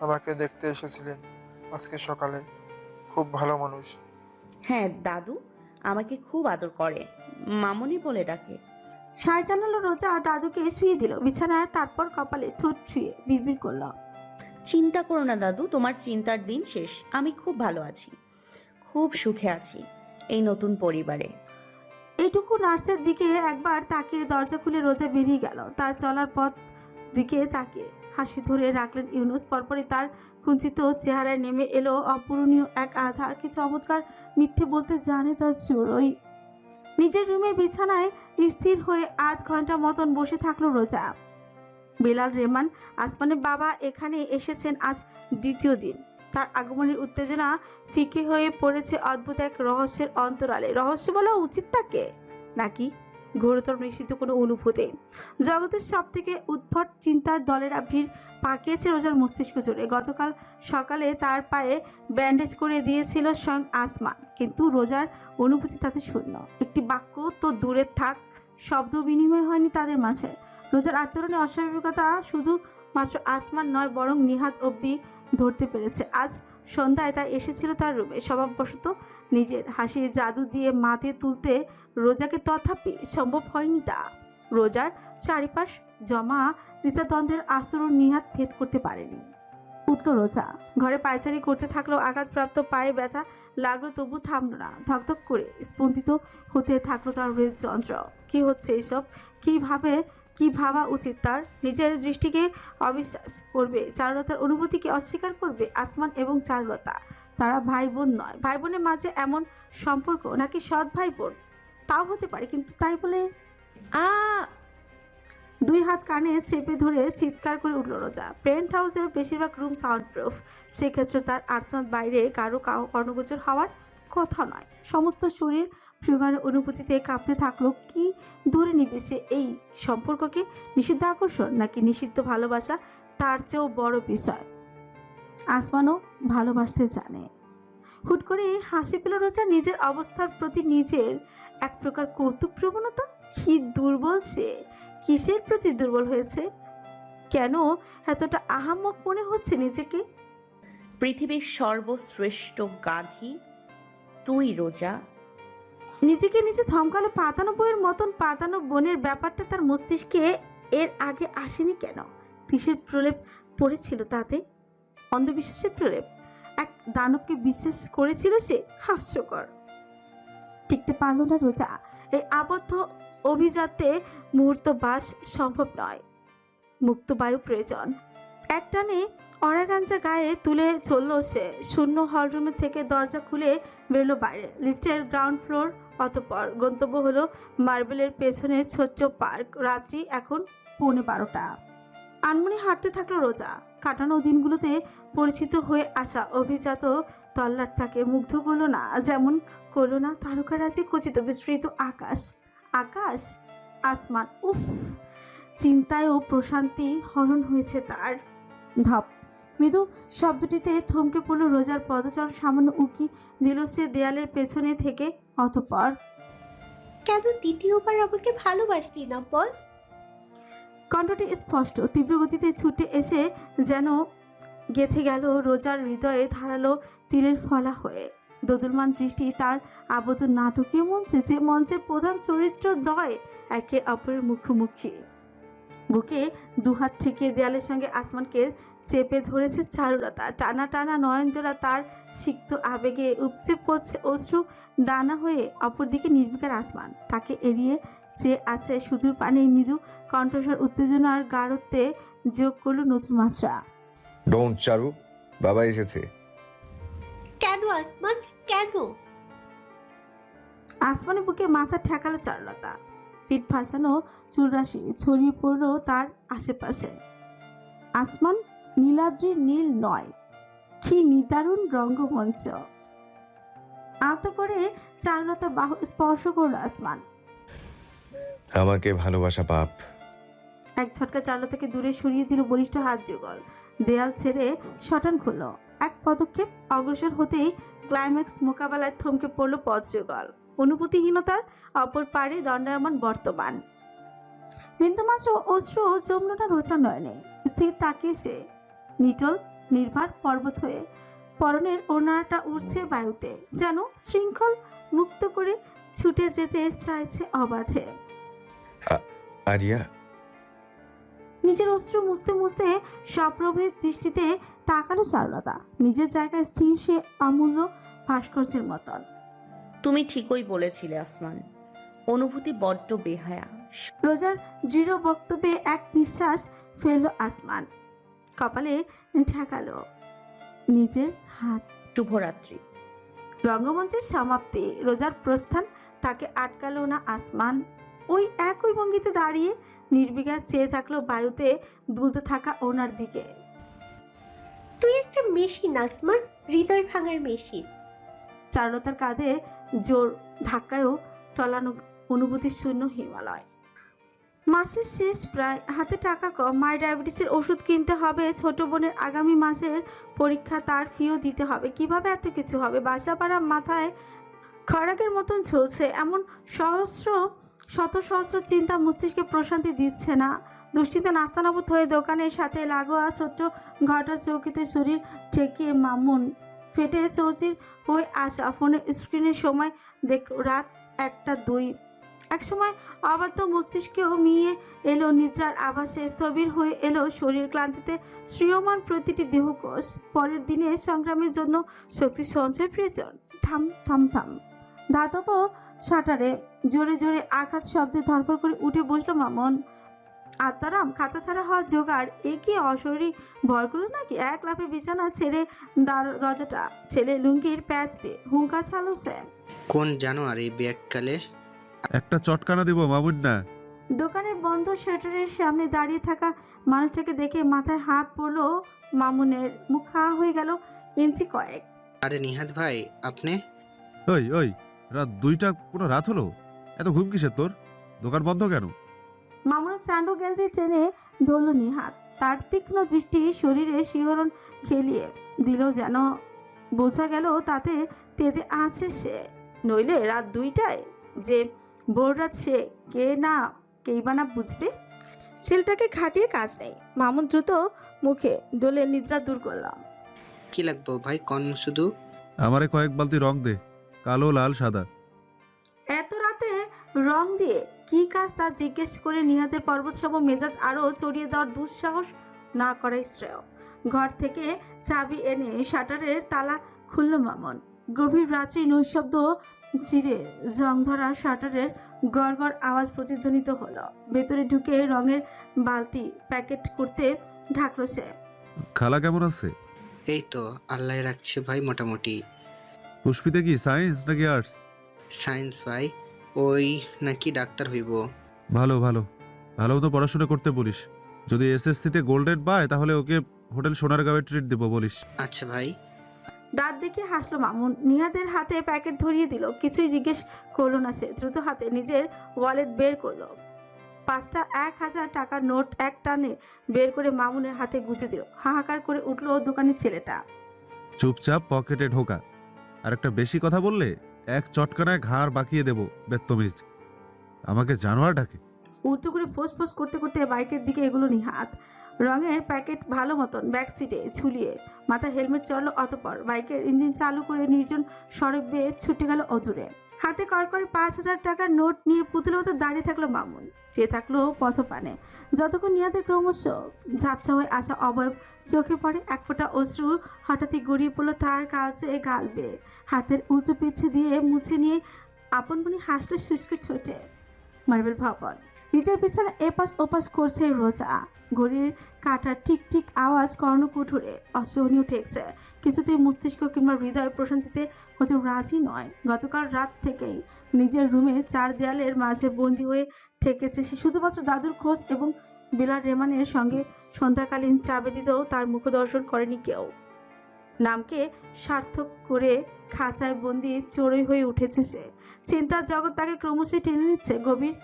আমাকে দেখতে এসেছিলেন আজকে সকালে, খুব ভালো মানুষ। হ্যাঁ, দাদু আমাকে খুব আদর করে, মামনি বলে ডাকে। সায় জানালো রোজা, দাদুকে শুয়ে দিল বিছানায়, তারপর কপালে ঠোঁট ছুঁয়ে বিড়বিড় করল, চিন্তা করো না দাদু, তোমার চিন্তার দিন শেষ। আমি খুব ভালো আছি, খুব সুখে আছি এই নতুন পরিবারে। এইটুকু নার্সের দিকে একবার তাকিয়ে দরজা খুলে রোজা বেরিয়ে গেল। তার চলার পথ দিকে তাকে হাসি ধরে রাখলেন ইউনুস। পরপরই তার কুঞ্চিত চেহারায় নেমে এলো অপূরণীয় এক আধার। কি চমৎকার মিথ্যে বলতে জানে তার চোরই। নিজের রুমের বিছানায় স্থির হয়ে 8 ঘন্টা মতন বসে থাকলো রোজা। বেলাল রেমান আসমানের বাবা এখানে এসেছেন আজ দ্বিতীয় দিন। তার আগমনের উত্তেজনা ফিকে হয়ে পড়েছে অদ্ভুত এক রহস্যের অন্তরালে। রহস্য বলা উচিত তাকে, নাকি ঘোরতর নিশ্চিত কোনো অনুভূতি? জগতের সব থেকে উদ্ভট চিন্তার দলেরা ভিড় পাকিয়েছে রোজার মস্তিষ্ক জুড়ে। গতকাল সকালে তার পায়ে ব্যান্ডেজ করে দিয়েছিল স্বয়ং আসমান, কিন্তু রোজার অনুভূতি তাতে শূন্য। একটি বাক্য তো দূরে থাক, শব্দ বিনিময় হয়নি তাদের মাঝে। রোজার আচরণে অস্বাভাবিকতা শুধু মাত্র আসমান নয়, বরং নিহাত অবধি ধরতে পেরেছে। আজ সন্ধ্যায় তাই এসেছিল তার রুমে স্বভাববশত নিজের হাসির জাদু দিয়ে মাথে তুলতে রোজাকে, তথাপি সম্ভব হয়নি তা। রোজার চারিপাশ জমা দ্বিতাদ্বন্দ্বের আচরণ নিহাত ভেদ করতে পারেনি। উঠল রোজা, ঘরে পায়চারি করতে থাকলো। আঘাতপ্রাপ্ত পায়ে ব্যথা লাগলো, তবু থামলো না। ধকধক করে স্পন্দিত হতে থাকলো তার হৃদযন্ত্র। কি হচ্ছে এসব? কি ভাবা উচিত তার? নিজের দৃষ্টিকে অবিশ্বাস করবে, চারুলতার অনুভূতিকে অস্বীকার করবে? আসমান এবং চারুলতা তারা ভাই বোন নয়। ভাই বোনের মাঝে এমন সম্পর্ক, নাকি সৎ ভাই বোন? তাও হতে পারে, কিন্তু তাই বলে? দুই হাত কানে চেপে ধরে চিৎকার করে উঠল রোজা। পেন্ট হাউসে বেশিরভাগ রুম সাউন্ড প্রুফ, সেক্ষেত্রে তার আর্তনাদ বাইরে কারো কর্ণগোচর হওয়ার কথা নয়। সমস্ত শরীর ফ্রিগারের অনুভূতিতে কাঁপতে থাকলো। কি ধরে নিবে সে এই সম্পর্ককে? নিষিদ্ধ আকর্ষণ নাকি নিষিদ্ধ ভালোবাসা? তার চেয়েও বড় বিষয়, আসমানও ভালোবাসতে জানে। হুট করে হাসি পেল রোজা। নিজের অবস্থার প্রতি নিজের এক প্রকার কৌতুক প্রবণতা। কি দুর্বল সে! কিসের প্রতি দুর্বল হয়েছে? কেন এতটা আহাম্মক মনে হচ্ছে নিজেকে? পৃথিবীর সর্বশ্রেষ্ঠ গাধি তুই রোজা। নিজেকে নিজে থমকালো। পাতানো বইয়ের মতন পাতানো বনের ব্যাপারটা তার মস্তিষ্কে এর আগে আসেনি কেন? কিসের প্রলেপ পড়েছিল তাতে? অন্ধবিশ্বাসের প্রলেপ? এক দানবকে বিশ্বাস করেছিল সে? হাস্যকর। টিকতে পারল না রোজা। এই আবদ্ধ অভিজাতে মুহূর্ত বাস সম্ভব নয়। মুক্ত বায়ু প্রয়োজন। একটানে অরাগাঞ্জা গায়ে তুলে চলল সে। শূন্য হলরুমের থেকে দরজা খুলে বেরোলো বাইরে। লিফটের গ্রাউন্ড ফ্লোর, অতঃপর গন্তব্য হলো মার্বেলের পেছনে ছোট্ট পার্ক। রাত্রি এখন 11:15। আনমনে হাঁটতে থাকলো রোজা। কাটানো দিনগুলোতে পরিচিত হয়ে আসা অভিজাত তল্লাট তাকে মুগ্ধ করলো না, যেমন করলো না তারকারাজি খচিত বিস্তৃত আকাশ। আসমান, উফ! চিন্তায়ও প্রশান্তি হরণ হয়েছে তার। ধপ! মৃদু শব্দটিতে থমকে পড়ল রোজার পদচরণ। সামান্য উকি দিল সে দেয়ালের পেছনে থেকে। অতঃপর, কেন দ্বিতীয়বার আমাকে ভালোবাসলি না বল? কণ্ঠটি স্পষ্ট, তীব্র গতিতে ছুটে এসে যেন গেঁথে গেল রোজার হৃদয়ে ধারালো তীরের ফলা হয়ে। দোদুলমান দৃষ্টি তার আবদ্ধ নাটকীয় মঞ্চে, যে মঞ্চের প্রধান চরিত্র দ্বয় একে অপরের মুখোমুখি। বুকে দুহাত ঠেকিয়ে দেয়ালের সঙ্গে আসমানকে চেপে ধরেছে চারুলতা। টানা টানা নয়নজোড়া তার সিক্ত আবেগে উপচে পড়ছে অশ্রু দানা হয়ে। অপরদিকে নির্বিকার আসমান তাকে এড়িয়ে চেয়ে আছে সুদূর পানে। মৃদু কণ্ঠস্বর উত্তেজনার গাঢ়ত্বে যোগ করলো নতুন মাত্রা। ডোন্ট চারু, বাবা এসেছে। কেন আসমান, কেন? আসমানের বুকে মাথা ঠেকালো চারুলতা। পিঠ ভাসানো চুলরাশি ছড়িয়ে পড়লো তার আশেপাশে। আসমান নীলাদ্রির নীল নয়, কি নিদারুণ রঙ্গমঞ্চ! আলতো করে চারুলতার বাহু স্পর্শ করলো আসমান। আমাকে ভালোবাসা পাপ। এক ঝটকা চারুলতাকে দূরে সরিয়ে দিল বলিষ্ঠ হাত যুগল। দেয়াল ছেড়ে শটান খুলল। এক পদক্ষেপ অগ্রসর হতেই ক্লাইম্যাক্স মোকাবেলায় থমকে পড়ল পথ যুগল। অনুভূতিহীনতার অপর পারে দণ্ডায়মান বর্তমান। বিন্দুমাত্র অশ্রু জমল না রোজা নয়নে। স্থির তাকিয়ে সে। নিটল নির্ভার পর্বত হয়ে পরনের ওড়নাটা উড়ছে বায়ুতে, যেন শৃঙ্খল মুক্ত করে ছুটে যেতে চাইছে অবাধে। আরিয়া, নিজের অশ্রু মুছতে মুছতে সপ্রভেদ দৃষ্টিতে তাকালো চারুলতা। নিজের জায়গায় স্থির সে অমূল্য ভাস্কর্যের মতন। তুমি ঠিকই বলেছিলে আসমান, অনুভূতি বড্ড বেহায়া। রোজার দৃঢ় বক্তব্যে এক নিঃশ্বাস ফেলল আসমান, কপালে ঠেকালো নিজের হাত। শুভরাত্রি। রঙ্গমঞ্চের সমাপ্তি, রোজার প্রস্থান তাকে আটকালো না আসমান। ওই একই ভঙ্গিতে দাঁড়িয়ে নির্বিকার চেয়ে থাকলো বায়ুতে দুলতে থাকা ওনার দিকে। তুই একটা মেশিন আসমান, হৃদয় ভাঙার মেশিন। চারুলতার কাঁধে জোর ধাক্কায়ও টলানো অনুভূতি শূন্য হিমালয়। মাসের শেষ প্রায়, হাতে টাকা কম, মায়ের ডায়াবেটিসের ওষুধ কিনতে হবে, ছোট বোনের আগামী মাসের পরীক্ষা, তার ফিও দিতে হবে। কিভাবে এত কিছু হবে? বাসা ভাড়া মাথায় খড়াকের মতন ঝুলছে। এমন শত সহস্র চিন্তা মস্তিষ্কে প্রশান্তি দিচ্ছে না। দুশ্চিন্তা নাস্তানাবুদ হয়ে দোকানের সাথে লাগোয়া ছোট্ট ঘটা চৌকিতে শরীর ঠেকিয়ে মামুন ফেটে চৌচির হয়ে আসা ফোনের স্ক্রিনের সময় দেখল রাত 1:02। একসময় অবাধ্য মস্তিষ্কেও মিয়ে এলো নিদ্রার আভাসে, স্থবির হয়ে এলো শরীর, ক্লান্তিতে শ্রিয়মান প্রতিটি দেহকোষ। পরের দিনে সংগ্রামের জন্য শক্তি সঞ্চয় প্রয়োজন। থাম থাম থাম। ধাতব শাটারে জোরে জোরে আঘাত শব্দে ধরফর করে উঠে বসলো মামুন। আত্মারাম খাঁচা ছাড়া হওয়া জোগাড়, এ কি অশরীরী ভরগুলো নাকি? এক লাফে বিছানা ছেড়ে দরজাটা ছেলে লুঙ্গির প্যাচ দিয়ে হুঙ্কার ছাড়লো সে। কোন জানোয়ার এই ব্যাগকালে? একটা চটকানা দিব মামুন না। দোকানের বন্ধ শাটারের সামনে দাঁড়িয়ে থাকা মানুষটাকে দেখে মাথায় হাত পড়লো মামুনের। মুখ হাঁ হয়ে গেল ইঞ্চি কয়েক। আরে নিহাত ভাই, আপনি? ওই ওই, রাত 2টা কোনো রাত হলো? এত ঘুম কিসের তোর? দোকান বন্ধ কেন? মামুনের স্যান্ডো গেঞ্জি টেনে ধরল নিহাত। তার তীক্ষ্ণ দৃষ্টি শরীরে শিহরণ খেলিয়ে দিল, যেন বোঝা গেল তাতে তেতে আছে সে। নইলে রাত 2টায় যে ভোর রাত, সে কেই বা না বুঝবে। ছেলেটাকে খাটিয়ে কাজ নেই। মামুন দ্রুত মুখে ডোলে নিদ্রা দূর করলাম। কি লাগবো ভাই, কন শুধু? আমারে কয়েক বালতি রং দে, কালো লাল সাদা। এত রাতে রং দিয়ে কি কাজ তা জিজ্ঞেস করে নিহাতের পর্বতসম মেজাজ আরও চড়িয়ে দেওয়ার দুঃসাহস না করাই শ্রেয়। ঘর থেকে চাবি এনে শাটারের তালা খুলল মামুন। গভীর রাত্রি নৈশব্দ চিরে জং ধরা শাটারের গড়গড় আওয়াজ প্রতিধ্বনিত হলো। ভেতরে ঢুকে রঙের বালতি প্যাকেট করতে ঢাকলো সে। খালা কেমন আছে? এই তো আল্লাহ রাখছে ভাই, মোটামুটি। পুষ্পিতে কি সায়েন্স নাকি আর্টস? সায়েন্স ভাই, ওই নাকি ডাক্তার হইব। ভালো ভালো, ভালো মতো পড়াশোনা করতে বলিস। যদি এসএসসিতে গোল্ডেন পায় তাহলে ওকে হোটেল সোনারগাঁওয়ে ট্রিট দেবো বলিস। আচ্ছা ভাই। দাঁত দেখে হাসলো মামুন। নিহাতের হাতে প্যাকেট ধরিয়ে দিল। কিছুই জিজ্ঞেস করলো না সে। দ্রুত হাতে নিজের ওয়ালেট বের করলো। 5টা 1000 টাকার নোট এক টানে বের করে মামুনের হাতে গুজে দিল। হাহাকার করে উঠলো দোকানের ছেলেটা। চুপচাপ পকেটে ঢোকা, আর একটা বেশি কথা বললে এক চটকানায় ঘাড় বাঁকিয়ে দেবো বেত্তমিজ। আমাকে জানোয়ার ডাকে। উল্টো করে ফোঁস ফোঁস করতে করতে বাইকের দিকে এগুলো নিহাত। রঙের প্যাকেট ভালো মতন ব্যাক সিটে ঝুলিয়ে মাথায় হেলমেট চড়লো। অতঃপর বাইকের ইঞ্জিন চালু করে নির্জন সড়ক বেয়ে ছুটে গেল অদূরে। হাতে কড়কড়ে 5000 টাকার নোট নিয়ে পুতুলের মতো দাঁড়িয়ে থাকলো মামুন। চেয়ে থাকলো পথপানে। যতক্ষণ নিহাতের ক্রমশ ঝাপসা হয়ে আসা অবয়ব চোখে পড়ে, এক ফোঁটা অশ্রু হঠাৎই গড়িয়ে পড়লো তার কাছে গাল বেয়ে। হাতের উঁচু পিছে দিয়ে মুছে নিয়ে আপন মনে হাসলো শুষ্ক ছোটে। মার্বেল ভবন। নিজের বিছানা এপাশ ওপাশ করছে রোজা। ঘড়ির কাঁটার ঠিক ঠিক আওয়াজ কর্ণকুঠুরে অসহনীয় ঠেকছে। কিছুতেই মস্তিষ্ক কিংবা হৃদয় প্রশান্তিতে হতে রাজি নয়। গতকাল রাত থেকেই নিজের রুমে 4 দেয়ালের মাঝে বন্দী হয়ে থেকেছে সে। শুধুমাত্র দাদুর খোঁজ এবং বিলাল রেমানের সঙ্গে সন্ধ্যাকালীন চা ব্যতীতও তার মুখদর্শন করেনি কেউ। নামকে সার্থক করে খাঁচায় বন্দি চড়ুই হয়ে উঠেছে সে। চিন্তার জগৎ তাকে ক্রমশই টেনে নিচ্ছে গভীর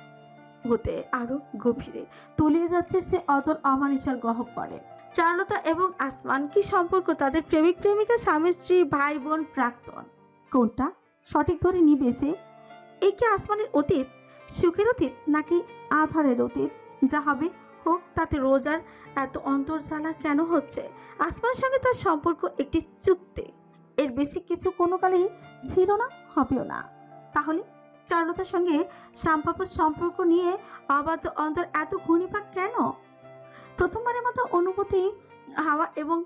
হতে, আরো গভীরে তলিয়ে যাচ্ছে সে অতল অমানিসার গহ্বরে। চারুলতা এবং আসমান, কি সম্পর্ক তাদের? প্রেমিক প্রেমিকা, স্বামী স্ত্রী, ভাই বোন, প্রাক্তন? কোনটা সঠিক ধরে নিবে সে? এই কি আসমানের অতীত, সুখের অতীত, নাকি আধারের অতীত? যা হবে হোক, তাতে রোজার এত অন্তর্জালা কেন হচ্ছে? আসমানের সঙ্গে তার সম্পর্ক একটি চুক্তি, এর বেশি কিছু কোনো কালেই ছিল না, হবেও না। তাহলে চারুলতার সঙ্গে শ্যামবাবুর সম্পর্ক নিয়ে অবাধ্য অন্তর এত ঘূর্ণিপাক কেন? প্রথমবারের মতো অনুভূতি হাওয়া এবং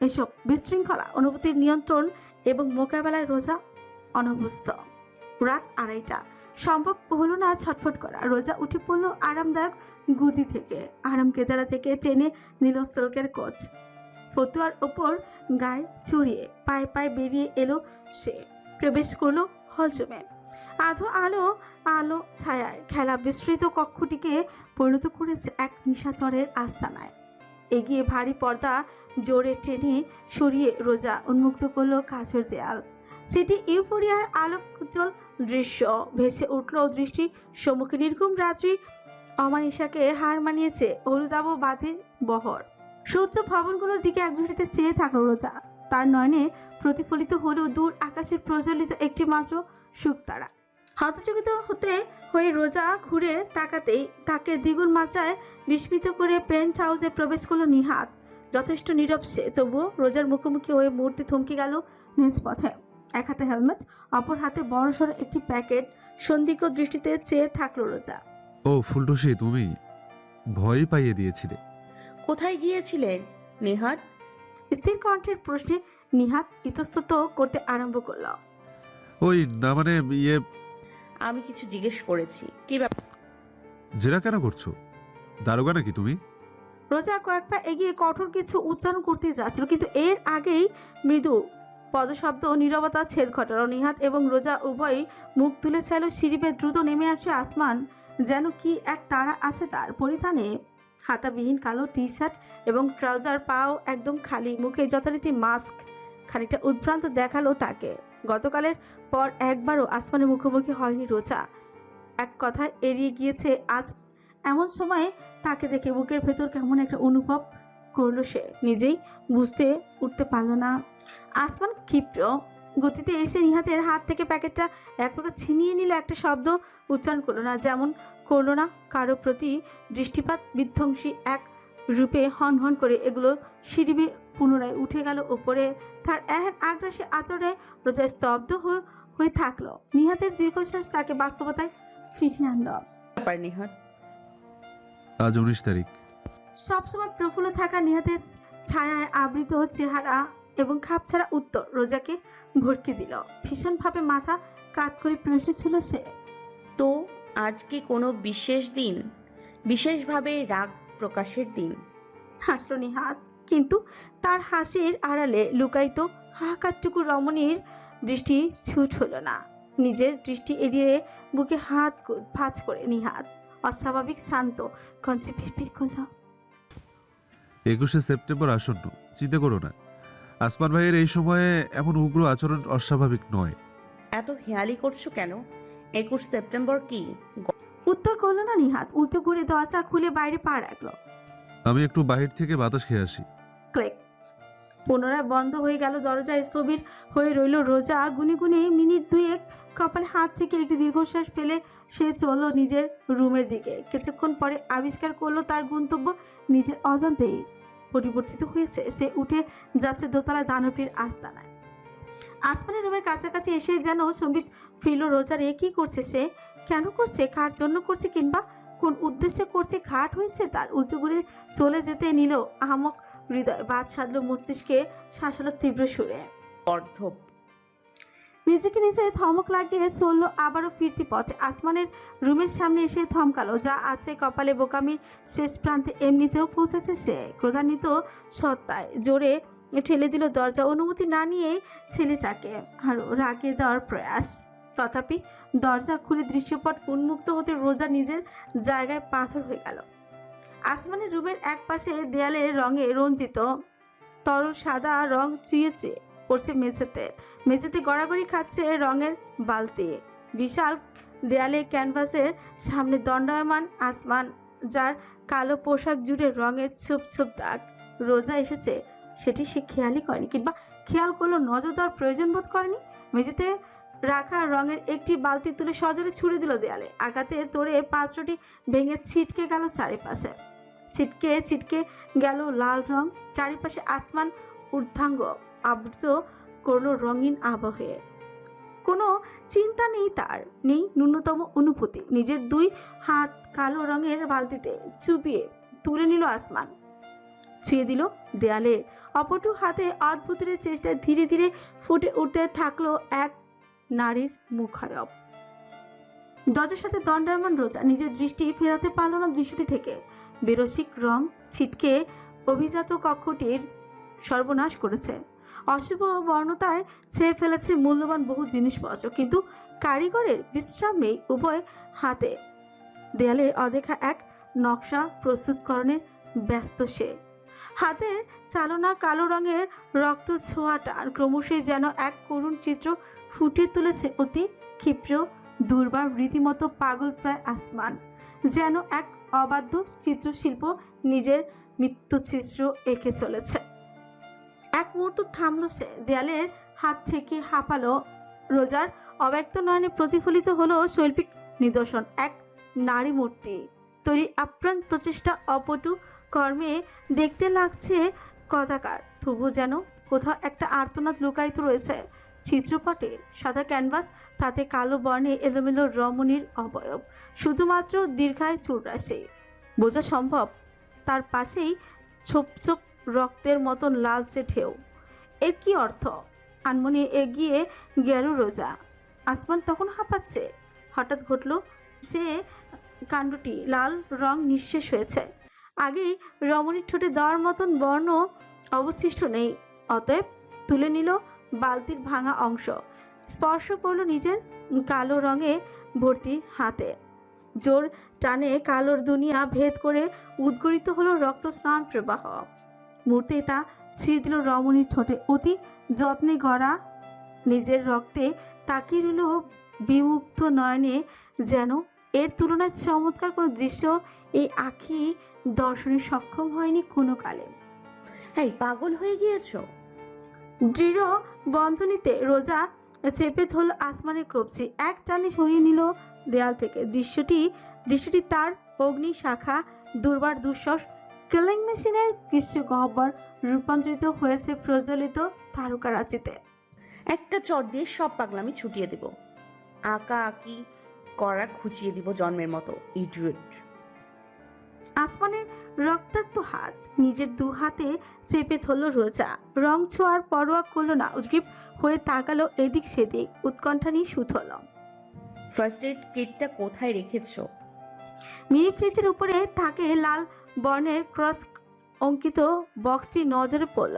এসব বিশৃঙ্খলা অনুভূতির নিয়ন্ত্রণ এবং মোকাবেলায় রোজা অনভ্যস্ত। রাত 2:30। সম্ভব হলো না ছটফট করা। রোজা উঠে পড়ল আরামদায়ক গুদি থেকে। আরাম কেদারা থেকে টেনে নিল সিল্কের কোচ, ফতুয়ার ওপর গায়ে চড়িয়ে পায়ে পায়ে বেরিয়ে এলো সে। প্রবেশ করলো হলরুমে। আধো আলো আলো ছায়ায় খেলা বিস্তৃত কক্ষটিকে পরিণত করেছে এক নিশাচরের আস্তানায়। এগিয়ে ভারী পর্দা জোরে টেনে সরিয়ে রোজা উন্মুক্ত করলো কাঁচের দেয়াল। সিটি ইউফোরিয়ার আলোকোজ্জ্বল দৃশ্য ভেসে উঠল দৃষ্টি সম্মুখে। নির্ঘুম রাত্রি অমানিসাকে হার মানিয়েছে হলুদাব বাতির বহর। সূর্য ভবনগুলোর দিকে একদৃষ্টিতে চেয়ে থাকলো রোজা। তার নয়নে প্রতিফলিত হলো দূর আকাশের প্রজ্বলিত একটি মাত্র শুকতারা। হতচকিত হয়ে রোজা ঘুরে তাকাতেই তাকে দ্বিগুণ মাত্রায় বিস্মিত করে পেন্ট হাউসে প্রবেশ করলো নিহাত। যথেষ্ট নীরব সে, তবুও রোজার মুখোমুখি হয়ে মুহূর্তে থমকে গেল নিজ পথে। এক হাতে হেলমেট, অপর হাতে বড়সড় একটি প্যাকেট। সন্দিগ্ধ দৃষ্টিতে চেয়ে থাকলো রোজা। ও ফুলটুসি, তুমি ভয় পাইয়ে দিয়েছিলে। কোথায় গিয়েছিলে নেহাত? স্থির কণ্ঠের প্রশ্নে নিহাত ইতস্তত করতে আরম্ভ করলো। ওই না মানে আমি কিছু জিজ্ঞেস করেছি। কি ব্যাপার? জেরা কেন করছো? দারোগা নাকি তুমি? রোজা কয়েক পা এগিয়ে কঠোর কিছু উচ্চারণ করতে যাচ্ছিল, কিন্তু এর আগেই মৃদু পদশব্দ নীরবতা ছেদ ঘটালো। নিহাত এবং রোজা উভয়ই মুখ তুলে চাইল। সিঁড়ি বেয়ে দ্রুত নেমে আসছে আসমান, যেন কি এক তারা আছে তার পরিধানে। হাতাবিহীন কালো টি শার্ট এবং ট্রাউজার, পাও একদম খালি, মুখে যথারীতি মাস্ক। খানিকটা উদ্ভ্রান্ত দেখালো তাকে। গতকালের পর একবারও আসমানের মুখোমুখি হয়নি রোজা। এক কথায় এড়িয়ে গিয়েছে আজ। এমন সময় তাকে দেখে বুকের ভেতর কেমন একটা অনুভব করলো সে, নিজেই বুঝতে উঠতে পারল না। আসমান ক্ষিপ্র গতিতে এসে নিহাতের হাত থেকে প্যাকেটটা এক প্রকার ছিনিয়ে নিল। একটা শব্দ উচ্চারণ করলো না, যেমন করলো না কারো প্রতি দৃষ্টিপাত। বিধ্বংসী এক রূপে হন হন করে এগুলো সিঁড়ি বেয়ে পুনরায় উঠে গেল ওপরে। তার এক আগ্রাসী আচরণে রোজা স্তব্ধ হয়ে থাকলো। নিহাতের দীর্ঘশ্বাস তাকে বাস্তবতায় ফিরিয়ে আনলো। ব্যাপার নেহাত? আজ 19 তারিখ। সবসময় প্রফুল্ল থাকা নিহাতের ছায়ায় আবৃত চেহারা এবং খাপছাড়া উত্তর রোজাকে ভরকে দিল। ভীষণভাবে মাথা কাত করে প্রশ্ন ছিল সে। তো আজ কি কোনো বিশেষ দিন? বিশেষভাবে রাগ প্রকাশের দিন? হাসল নিহাত, কিন্তু তার হাসির আড়ালে লুকায়িত হাহাকারটুকু রমণীর দৃষ্টি ছুট হলো না। নিজের দৃষ্টি এড়িয়ে বুকে হাত ভাঁজ করে নিহাত অস্বাভাবিক শান্ত কঞ্চে ফিরফির করল। 21শে সেপ্টেম্বর আসন্ন, চিন্তা করো না। আসমান ভাইয়ের এই সময়ে এমন উগ্র আচরণ অস্বাভাবিক নয়। এত হেয়ালি করছো কেন? 21 সেপ্টেম্বর কি? উত্তর করলো না নিহাত। উল্টো ঘুরে দরজা খুলে বাইরে পা রাখলো। আমি একটু বাহির থেকে বাতাস খেয়ে আসি। ক্লিক। পুনরায় বন্ধ হয়ে গেল দরজায়। স্থবির হয়ে রইল রোজা। গুনে গুনে মিনিট দুয়েক কপালে হাত থেকে একটি দীর্ঘশ্বাস ফেলে সে চলল নিজের রুমের দিকে। কিছুক্ষণ পরে আবিষ্কার করলো তার গন্তব্য নিজের অজান্তেই পরিবর্তিত হয়েছে। সে উঠে যাচ্ছে দোতলা দানবটির আস্তানায়। আসমানের রুমের কাছাকাছি এসে যেন সম্বিত ফিরল রোজার। এ কি করছে সে? কেন করছে? কার জন্য করছে? কিংবা কোন উদ্দেশ্যে করছে? ঘাট হয়েছে তার। উল্টো ঘুরে চলে যেতে নিল আহামক হৃদয়। বাদ সাধলো মস্তিষ্কে, শাসালো তীব্র সুরে। অর্ধব নিজেকে নিজে ধমক লাগিয়ে চলল আবারও ফিরতি পথে। আসমানের রুমের সামনে এসে থমকালো। যা আছে কপালে বোকামির শেষ প্রান্তে এমনিতেও পৌঁছেছে সে। ক্রোধান্বিত সত্তায় জোরে ঠেলে দিল দরজা। অনুমতি না নিয়ে ছেলেটাকে আরো রাগিয়ে দেওয়ার প্রয়াস। তথাপি দরজা খুলে দৃশ্যপট উন্মুক্ত হতে রোজা নিজের জায়গায় পাথর হয়ে গেল। আসমানের রুমের এক পাশে দেয়ালে রঙে রঞ্জিত তরল সাদা রং চুয়ে চুয়ে পড়ছে মেঝেতে। মেঝেতে গড়াগড়ি খাচ্ছে রঙের বালতি। বিশাল দেয়ালে ক্যানভাসের সামনে দণ্ডায়মান আসমান, যার কালো পোশাক জুড়ে রঙের ছোপ ছোপ দাগ। রোজা এসেছে সেটি সে খেয়ালই করেনি, কিংবা খেয়াল করলো নজর দেওয়ার প্রয়োজন বোধ করেনি। মেঝেতে রাখা রঙের একটি বালতি তুলে সজোরে ছুড়ে দিল দেয়ালে। আঘাতে তোড়ে পাত্রটি ভেঙে ছিটকে গেল চারিপাশে। ছিটকে ছিটকে গেল লাল রং। চারিপাশে আসমান ঊর্ধ্বাঙ্গ আবৃত করলো রঙিন আবহে। কোনো চিন্তা নেই তার, নেই ন্যূনতম অনুভূতি। নিজের দুই হাত কালো রঙের বালতিতে চুপিয়ে তুলে নিল আসমান, ছুঁয়ে দিল দেয়ালে। অপটু হাতে অদ্ভুতের চেষ্টায় ধীরে ধীরে ফুটে উঠতে থাকলো এক নারীর মুখায়ব। দরজার সাথে দণ্ডায়মান রোজা নিজের দৃষ্টি ফেরাতে পারল না দৃশ্যটি থেকে। বেরসিক রং ছিটকে অভিজাত কক্ষটির সর্বনাশ করেছে। অশুভ বর্ণতায় ছেয়ে ফেলেছে মূল্যবান বহু জিনিসপত্র, কিন্তু কারিগরের বিশ্রাম নেই উভয় হাতে। দেয়ালের অদেখা এক নকশা প্রস্তুতকরণে ব্যস্ত সে। হাতের চালনা কালো রঙের রক্ত ছোঁয়াটা ক্রমশই যেন এক করুণ চিত্র ফুটিয়ে তুলেছে অতি ক্ষিপ্র দুর্বার রীতিমতো পাগল প্রায় আসমান, যেন এক অবাধ্য চিত্রশিল্প নিজের মৃত্যুচিত্র এঁকে চলেছে। এক মুহূর্ত থামল সে, দেয়ালের হাত ঠেকে হাঁপালো। রোজার অব্যক্ত নয়নে প্রতিফলিত হলো শৈল্পিক নিদর্শন, এক নারী মূর্তি তৈরি আপ্রাণ প্রচেষ্টা, অপটু কর্মে দেখতে লাগছে কদাকার, তবু যেন কোথাও একটা আর্তনাদ লুকায়িত রয়েছে। চিত্রপটে সাদা ক্যানভাস, তাতে কালো বর্ণে এলোমেলো রমণীর অবয়ব, শুধুমাত্র দীর্ঘায় চুড়াসে বোঝা সম্ভব। তার পাশেই ছোপ ছোপ রক্তের মতন লালচে ঢেউ। এর কি অর্থ? আনমনে এগিয়ে গেল রোজা। আসমান তখন হাঁপাচ্ছে। হঠাৎ ঘটল সে কাণ্ডটি, লাল রং নিঃশেষ হয়েছে। আগেই রমণীর ঠোঁটে দেওয়ার মতন বর্ণ অবশিষ্ট নেই। অতএব তুলে নিল বালতির ভাঙা অংশ, স্পর্শ করল নিজের কালো রঙে ভর্তি হাতে। জোর টানে কালোর দুনিয়া ভেদ করে উদ্গরিত হলো রক্তস্নান প্রবাহ। মুহূর্তে তা ছুঁয়ে দিল রমণীর ঠোঁটে। অতি যত্নে গড়া নিজের রক্তে তাকিয়ে রইল বিমুগ্ধ নয়নে, যেন এর তুলনায় চমৎকার কোনো দৃশ্য এই আঁখি দর্শনে সক্ষম হয়নি কোনো কালে। এই পাগল হয়ে গিয়েছো? দৃঢ় বন্ধনীতে রোজা চেপে ধরল আসমানের কবজি, এক টানে সরিয়ে নিল দেয়াল থেকে। দৃশ্যটি তার অগ্নি শাখা দুর্বার দুঃসস কিলিং মেশিনের কৃষ্ণ গহ্বর রূপান্তরিত হয়েছে প্রজ্বলিত তারকারাজিতে। একটা চট দিয়ে সব পাগলামি ছুটিয়ে দেব, আঁকা আঁকি করা খুঁচিয়ে দিব জন্মের মতো, ইডিয়েট। আসমানের রক্তাক্ত হাত নিজের দু হাতে চেপে ধরল রোজা। রং ছোঁয়ার পরোয়া করল না, উদ্গ্রীব হয়ে তাকালো এদিক সেদিক, উৎকণ্ঠা নিয়ে সুথল। ফার্স্ট এড কিটটা কোথায় রেখেছো? মিনি ফ্রিজের উপরে থাকে লাল বর্ণের ক্রস অঙ্কিত বক্সটি নজরে পড়ল।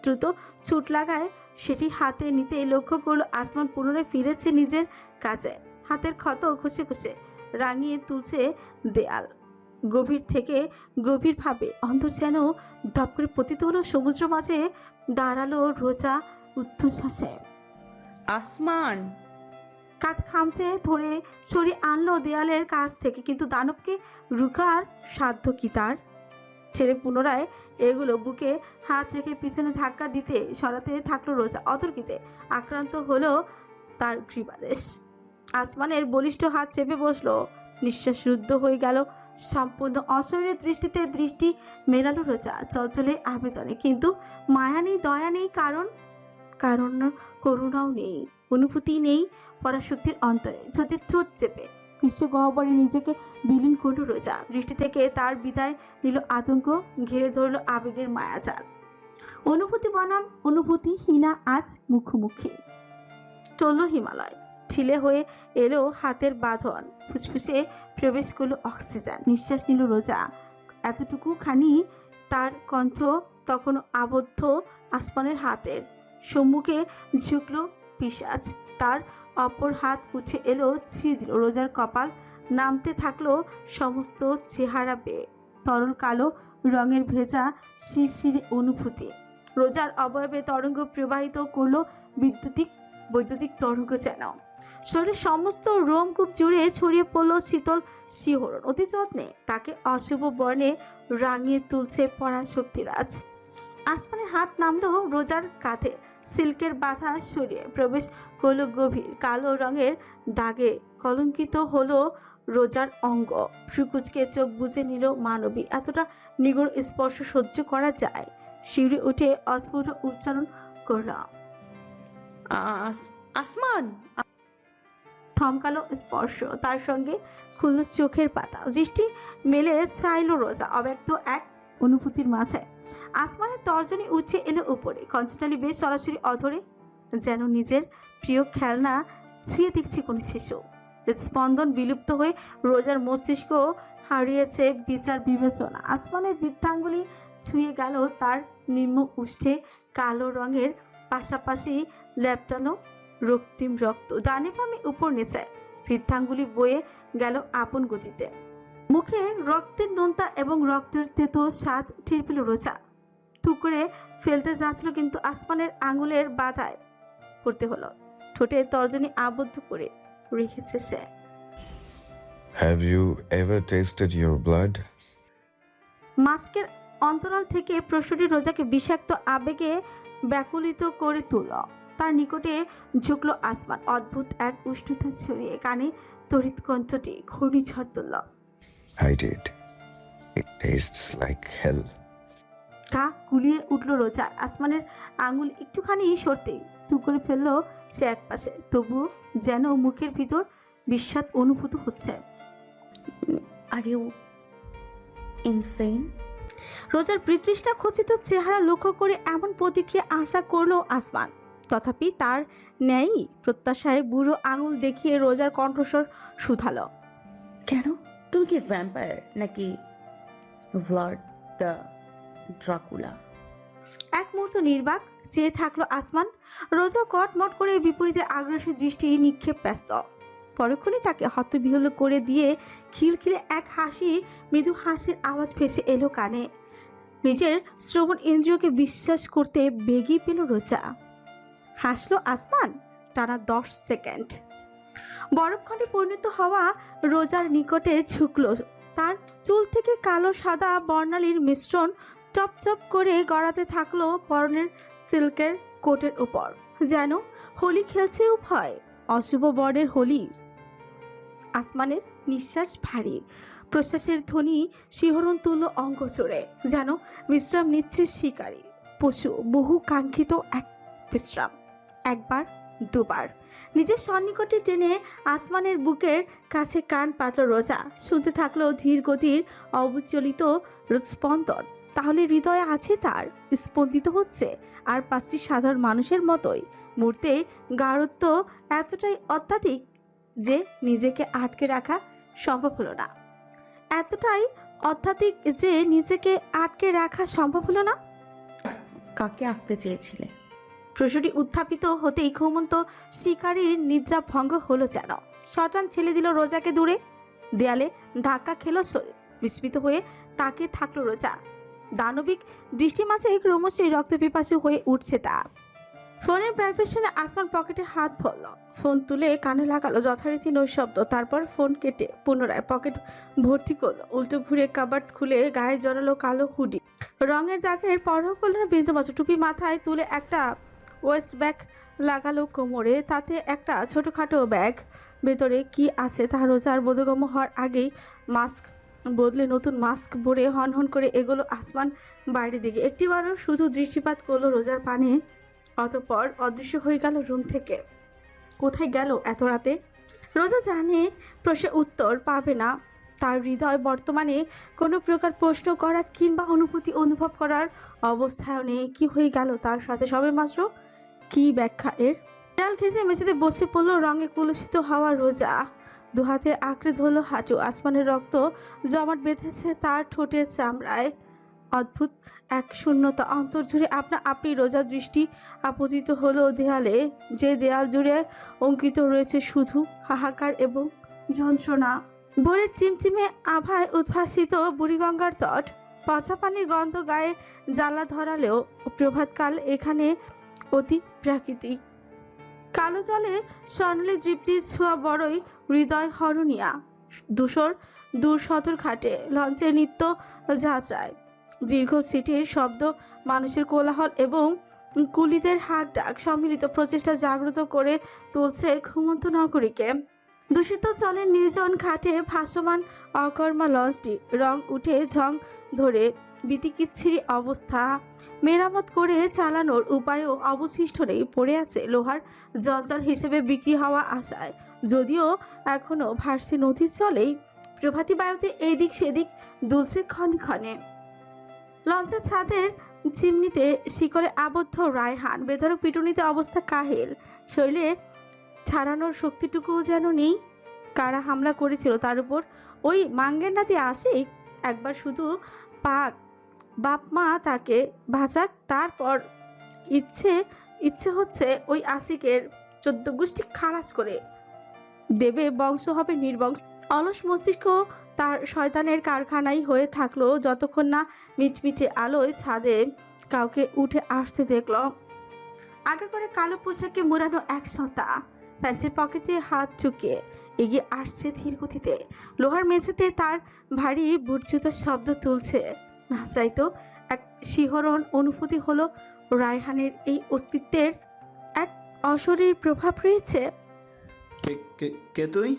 দ্রুত ছুট লাগায় সেটি হাতে নিতে লক্ষ্য করল আসমান পুনরায় ফিরেছে নিজের কাছে। হাতের ক্ষত ঘষে ঘষে রাঙিয়ে তুলছে দেয়াল। গভীর থেকে গভীরভাবে অন্তর যেন ধপ করে পতিত হলো সমুদ্র মাঝে। দাঁড়ালো রোজা উচ্ছ্বাসে। আসমান! কাঁধ খামচে ধরে সরিয়ে আনলো দেয়ালের কাছ থেকে, কিন্তু দানবকে রুখার সাধ্য কি তার? ছেড়ে পুনরায় এগুলো বুকে হাত রেখে পিছনে ধাক্কা দিতে সরাতে থাকলো রোজা। অতর্কিতে আক্রান্ত হলো তার গ্রীবাদেশ। আসমানের বলিষ্ঠ হাত চেপে বসলো। নিঃশ্বাস রুদ্ধ হয়ে গেল। সম্পূর্ণ অশরীরের দৃষ্টিতে দৃষ্টি মেলালো রোজা চলচলে আবেদনে, কিন্তু মায়া নেই, দয়া নেই, কারণ করুণাও নেই, অনুভূতি নেই পরাশক্তির অন্তরে। ছোট চেপে কৃষ্ণ গহ্বরে নিজেকে বিলীন করলো রোজা। দৃষ্টি থেকে তার বিদায় নিল আতঙ্ক, ঘিরে ধরলো আবেগের মায়াজাল। অনুভূতি বনাম অনুভূতি হীনা আজ মুখোমুখি। চলল হিমালয়, ছিলে হয়ে এলো হাতের বাঁধন, ফুসফুসে প্রবেশ করলো অক্সিজেন। নিঃশ্বাস নিল রোজা। এতটুকু খানি তার কণ্ঠ তখনও আবদ্ধ আসমানের হাতের। সম্মুখে ঝুঁকলো পিশাচ, তার অপর হাত উঠে এলো, ছুঁয়ে দিল রোজার কপাল। নামতে থাকলো সমস্ত চেহারা বেয়ে, তরল কালো রঙের ভেজা শিরশিরে অনুভূতি। রোজার অবয়বে তরঙ্গ প্রবাহিত করলো বৈদ্যুতিক তরঙ্গ যেন। শরীরের সমস্ত রোমকূপ জুড়ে ছড়িয়ে পড়লো শীতল শিহরণ। অতি যত্নে তাকে অশুভ বর্ণে রাঙিয়ে তুলছে পরাশক্তিরাজ। আসমানে হাত নামলো রোজার কাঁধে, সিল্কের বাধা সরিয়ে প্রবেশ করলো গভীর কালো রঙের দাগে কলঙ্কিত হলো রোজার অঙ্গ। ফ্রুকুচকে চোখ বুজে নিল মানবী। এতটা নিগড় স্পর্শ সহ্য করা যায়? শিউরে উঠে অস্ফুট উচ্চারণ করল, আসমান! থমকালো স্পর্শ, তার সঙ্গে খুলল চোখের পাতা। দৃষ্টি মেলে চাইল রোজা অব্যক্ত এক অনুভূতির মাঝে। আসমানের তর্জনী উঠে এলো উপরে, কঞ্চনালী বেশ সরাসরি অধরে, যেন নিজের প্রিয় খেলনা ছুঁয়ে দেখছে কোনো শিশু। হৃদস্পন্দন বিলুপ্ত হয়ে রোজার মস্তিষ্ক হারিয়েছে বিচার বিবেচনা। আসমানের বৃদ্ধাঙ্গুলি ছুঁয়ে গেল তার নিম্ন উষ্ঠে কালো রঙের পাশাপাশি ল্যাপটানো রক্তিম রক্ত। ডানে বামে উপর নিচে বৃদ্ধাঙ্গুলি বয়ে গেল আপন গতিতে। মুখে রক্তের নোনতা এবং রক্তের তেতো স্বাদ টের পেল রোজা। থু করে ফেলতে যাচ্ছিল, কিন্তু আসমানের আঙুলের বাধায় পড়তে হলো। ঠোঁটে তর্জনী আবদ্ধ করে রেখেছে সে। Have you ever tasted your blood? মাস্কের অন্তরাল থেকে প্রশ্নটি রোজাকে বিষাক্ত আবেগে ব্যাকুলিত করে তুলল। তার নিকটে ঝুঁকলো আসমান, অদ্ভুত এক উষ্ণতা ছড়িয়ে কানে তড়িৎ কণ্ঠটি ঘূর্ণিঝড় তুলল। I did. It tastes like hell. কা কুলিয়ে উঠল রোজার। আসমানের আঙুল একটুখানি সরতেই তু করে ফেললো সে এক পাশে। তবুও যেন মুখের ভিতর বিস্বাদ অনুভূত হচ্ছে। Are you insane? রোজার বৃতৃষ্ণা খচিত চেহারা লক্ষ্য করে এমন প্রতিক্রিয়া আশা করলো আসমান। তথাপি তার ন্যায়ই প্রত্যাশায় বুড়ো আঙুল দেখিয়ে রোজার কণ্ঠস্বর শুধালো। কেন? তুমি কি ভ্যাম্পায়ার নাকি ভ্লাড দ্য ড্রাকুলা? এক মুহূর্ত নির্বাক চেয়ে থাকলো আসমান। রোজা কটমট করে বিপরীতে আগ্রাসী দৃষ্টি নিক্ষেপ ব্যস্ত। পরক্ষণে তাকে হতবিহ্বল করে দিয়ে খিলখিলে এক হাসি, মৃদু হাসির আওয়াজ ভেসে এলো কানে। নিজের শ্রবণ ইন্দ্রিয়কে বিশ্বাস করতে বেগই পেল রোজা। হাসলো আসমান টানা 10 সেকেন্ড। বরফখণ্ডে পরিণত হওয়া রোজার নিকটে ঝুঁকল। তার চুল থেকে কালো সাদা বর্ণালীর মিশ্রণ চপচপ করে গড়াতে থাকলো পরনের সিল্কের কোটের উপর। যেন হোলি খেলছে উভয়, অশুভ বর্ণের হোলি। আসমানের নিঃশ্বাস ভারী, প্রশ্বাসের ধ্বনি শিহরণ তুল্য অঙ্গ জোড়ে। যেন বিশ্রাম নিচ্ছে শিকারী পশু, বহু কাঙ্ক্ষিত এক বিশ্রাম। একবার দুবার নিজের সন্নিকটে টেনে আসমানের বুকের কাছে কান পাতল রোজা। শুনতে থাকলো ধীর গতির অবিচলিত হৃদস্পন্দন। তাহলে হৃদয়ে আছে তার, স্পন্দিত হচ্ছে আর 5টি সাধারণ মানুষের মতোই। মুহূর্তে গাঢ়ত্ব এতটাই অত্যাধিক যে নিজেকে আটকে রাখা সম্ভব হলো না। এতটাই অত্যাধিক যে নিজেকে আটকে রাখা সম্ভব হলো না। কাকে আঁকতে চেয়েছিলে? প্রশ্নটি উত্থাপিত হতেই ঘুমন্ত শিকারীর নিদ্রা ভঙ্গ হলো যেন। শটান ছেলে দিল রোজাকে দূরে। দেয়ালে ধাক্কা খেলো শরীর। বিস্মিত হয়ে তাকে থাকলো রোজা। দানবিক দৃষ্টি মাঝে ক্রমশই রক্তপিপাসু হয়ে উঠছে তা। ফোনের ভাইব্রেশনে আসমান পকেটে হাত ভরল। ফোন তুলে কানে লাগালো, যথারীতি নৈশব্দ। তারপর ফোন কেটে পুনরায় পকেট ভর্তি করলো। উল্টো ঘুরে কাবার্ড খুলে গায়ে জড়ালো কালো হুডি, রঙের দাগের পরও করলো না বিন্দুমাত্র। টুপি মাথায় তুলে একটা ওয়েস্ট ব্যাগ লাগালো কোমরে, তাতে একটা ছোটোখাটো ব্যাগ। ভেতরে কি আছে তা রোজার বোধগম্য হওয়ার আগেই মাস্ক বদলে নতুন মাস্ক পরে হনহন করে এগোলো আসমান বাইরের দিকে। একটিবারও শুধু দৃষ্টিপাত করলো রোজার পানে, অতঃপর অদৃশ্য হয়ে গেল রুম থেকে। কোথায় গেল এত রাতে? রোজা জানে প্রশ্নের উত্তর পাবে না। তার হৃদয় বর্তমানে কোনো প্রকার প্রশ্ন করা কিংবা অনুভূতি অনুভব করার অবস্থায় নেই। কি হয়ে গেল তার সাথে সবে মাত্র? কি ব্যাখ্যা এর? দেয়াল ঘেঁষে মেঝেতে বসে পড়লো রঙে কলুষিত হওয়া রোজা। দুহাতে আঁকড়ে ধরলো হাঁটু। আসমানের রক্ত জমাট বেঁধেছে তার ঠোঁটের চামড়ায়। অদ্ভুত এক শূন্যতা অন্তর জুড়ে আপনি রোজার দৃষ্টি আপতিত হলো দেয়ালে, যে দেয়াল জুড়ে অঙ্কিত রয়েছে শুধু হাহাকার এবং যন্ত্রণা। ভোরের চিমচিমে আভায় উদ্ভাসিত বুড়িগঙ্গার তট, পচা পানির গন্ধ গায়ে জ্বালা ধরালেও প্রভাতকাল এখানে অতি প্রাকৃতিক। কালো জলে স্বর্ণালী দৃপ্তির ছোঁয়া বড়ই হৃদয় হরণিয়া। দূর সদর ঘাটে লঞ্চের নিত্য যাত্রায় দীর্ঘ সিটির শব্দ, মানুষের কোলাহল এবং কুলিদের হাক ডাক সম্মিলিত প্রচেষ্টা জাগ্রত করে তুলছে ঘুমন্ত নগরীকে। দূষিত জলের নির্জন ঘাটে ভাসমান অকর্মা লঞ্চটি রং উঠে ঝং ধরে বিতিকিচ্ছিরি অবস্থা। মেরামত করে চালানোর উপায়ও অবশিষ্ট নেই, পড়ে আছে লোহার জঞ্জাল হিসেবে বিক্রি হওয়া আশায়। যদিও এখনও ভাসছে নদীর জলেই, প্রভাতী বায়ুতে এদিক সেদিক দুলছে ক্ষণে ক্ষণে। লঞ্চের ছাদের চিমনিতে শিকলে আবদ্ধ রায়হান, বেধড়ক পিটুনিতে অবস্থা কাহিল। শরীরে ছাড়ানোর শক্তিটুকুও যেন নেই। কারা হামলা করেছিল তার উপর? ওই মাঙ্গের নাতি আশিক। একবার শুধু পাক বাপ মা তাকে ভাজাক, তারপর ইচ্ছে হচ্ছে ওই আশিকের 14 গোষ্ঠী খালাস করে দেবে, বংশ হবে নির্বংশ। অলস মস্তিষ্ক তার শয়তানের কারখানাই হয়ে থাকলো যতক্ষণ না মিটমিটে আলোয় ছাদে কাউকে উঠে আসতে দেখল। আগে করে কালো পোশাকে মোড়ানো এক সত্তা প্যান্টের পকেটে হাত চুকিয়ে এগিয়ে আসছে ধীর গতিতে। লোহার মেঝেতে তার ভারী বুট জুতার শব্দ তুলছে। না চাইতো এক শিহরণ অনুভূতি হলো রায়হানের এই অস্তিত্বের এক অশরীর প্রভাব রয়েছে। কে তুই?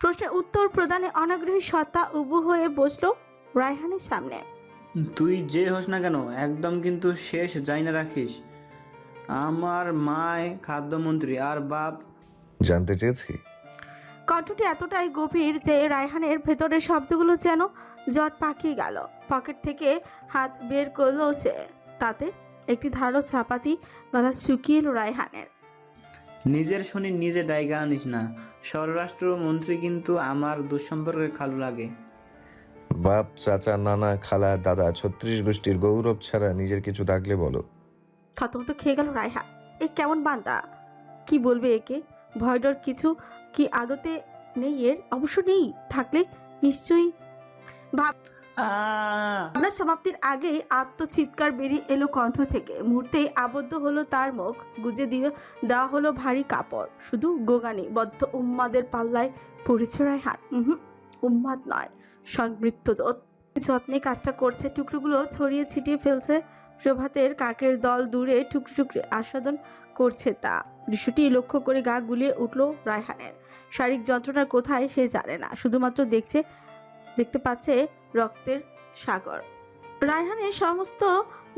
প্রশ্নের উত্তর প্রদানে অনাগ্রহী সত্তা উবু হয়ে বসলো রায়হানের সামনে। তুই যে হোস না কেন, একদম কিন্তু শেষ যাই না রাখিস। আমার মায় খাদ্যমন্ত্রী আর বাপ। জানতে চেয়েছি। কণ্ঠটি এতটাই গভীর যে রায়হানের ভেতরের শব্দগুলো যেন জট পাকিয়ে গেল। পকেট থেকে হাত বের করলো সে, তাতে একটি ধারালো চাপাতি গলা শুকিয়ে এলো রায়হানের। নিজের শনি নিজে ডাইগা আনিস না। স্বরাষ্ট্রমন্ত্রী কিন্তু আমার দুঃসম্পর্কের খালু লাগে। বাপ, চাচা, নানা, খালা, দাদা, 36 গোষ্ঠীর গৌরব ছাড়া নিজের কিছু থাকলে বলো। থতমত খেয়ে গেল রায়হান। এ কেমন বান্দা, কি বলবে একে? ভয় ডর কিছু কি আদতে নেই এর? অবশ্য নেই, থাকলে নিশ্চয়ই। ভাবনা সমাপ্তির আগেই আত্মচিৎকার বেরিয়ে এলো কণ্ঠ থেকে। মুহূর্তেই আবদ্ধ হলো তার মুখ, গুজে দেওয়া হলো ভারী কাপড়। শুধু গোগানি বদ্ধ উম্মাদের পাল্লায় পড়েছে রায়হান। উম্মাদ নয়, সংবৃত্তদূত। যত্নে কাজটা করছে, টুকরোগুলো ছড়িয়ে ছিটিয়ে ফেলছে। প্রভাতের কাকের দল দূরে টুকরে টুকরে আস্বাদন করছে তা। দৃশ্যটি লক্ষ্য করে গা গুলিয়ে উঠল রায়হানের। শারীরিক যন্ত্রণার কোথায় সে জানে না, শুধুমাত্র দেখতে পাচ্ছে রক্তের সাগর। রায়হানের সমস্ত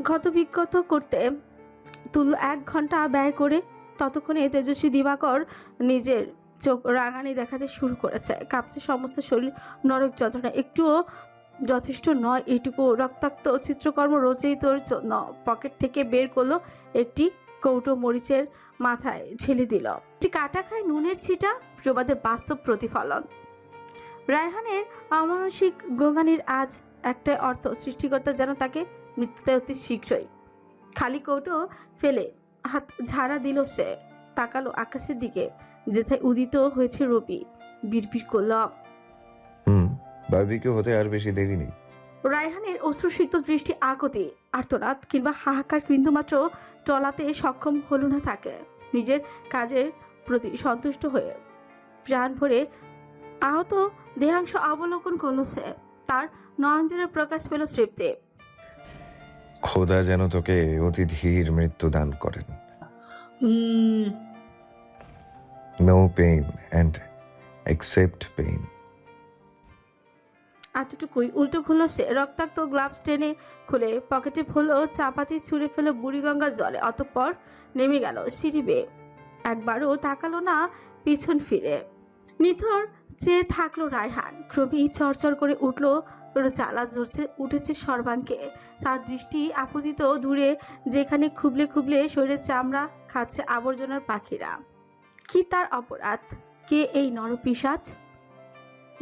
ক্ষতবিক্ষত করতে তুলল 1 ঘন্টা ব্যয় করে। ততক্ষণে তেজস্বী দিবাকর নিজের চোখ রাঙানি দেখাতে শুরু করেছে। কাঁপছে সমস্ত শরীর, নরক যন্ত্রণা একটুও যথেষ্ট নয় এইটুকু রক্তাক্ত চিত্রকর্ম রচয়িতর জন্য। পকেট থেকে বের করলো একটি কৌটো, মরিচের মাথায় ঢেলে দিল। একটি কাটা খায় নুনের ছিটা, প্রবাদের বাস্তব প্রতিফলন। রায়হানের অমানসিক গোঙানির আজ একটাই অর্থ, সৃষ্টিকর্তা যেন তাকে মৃত্যুতে অতি শীঘ্রই। খালি কৌটো ফেলে হাত ঝাড়া দিল সে। তাকালো আকাশের দিকে, যেথায় উদিত হয়েছে রবি। বিড়বিড় করল, বারবিকিউ হতে আর বেশি দেরি নেই। রায়হানের অশ্রুসিক্ত দৃষ্টি আকতি, আর্তনাদ কিংবা হাহাকার বিন্দুমাত্র টলাতে সক্ষম হলো না তাকে। নিজের কাজের প্রতি সন্তুষ্ট হয়ে প্রাণ ভরে আহত দেহাংশ অবলোকন করলো সে। তার নয়নজনে প্রকাশ পেল তৃপ্তি। খোদা যেন তোকে অতি ধীর মৃত্যু দান করেন। No pain and accept pain. এতটুকুই। উল্টো খুলল সে। রক্তাক্ত গ্লাভস টেনে খুলে পকেটে ভরল চাপাতি, ছুঁড়ে ফেলো বুড়িগঙ্গার জলে। অতঃপর নেমে গেল সিঁড়ি বেয়ে। একবারও তাকালো না পিছন ফিরে। নিথর চেয়ে থাকলো রায়হান। ক্রমেই চরচর করে জ্বালা উঠেছে সর্বাঙ্গে। তার দৃষ্টি আপজিত দূরে, যেখানে খুবলে খুবলে শরীরের চামড়া খাচ্ছে আবর্জনার পাখিরা। কি তার অপরাধ? কে এই নরপিশাচ?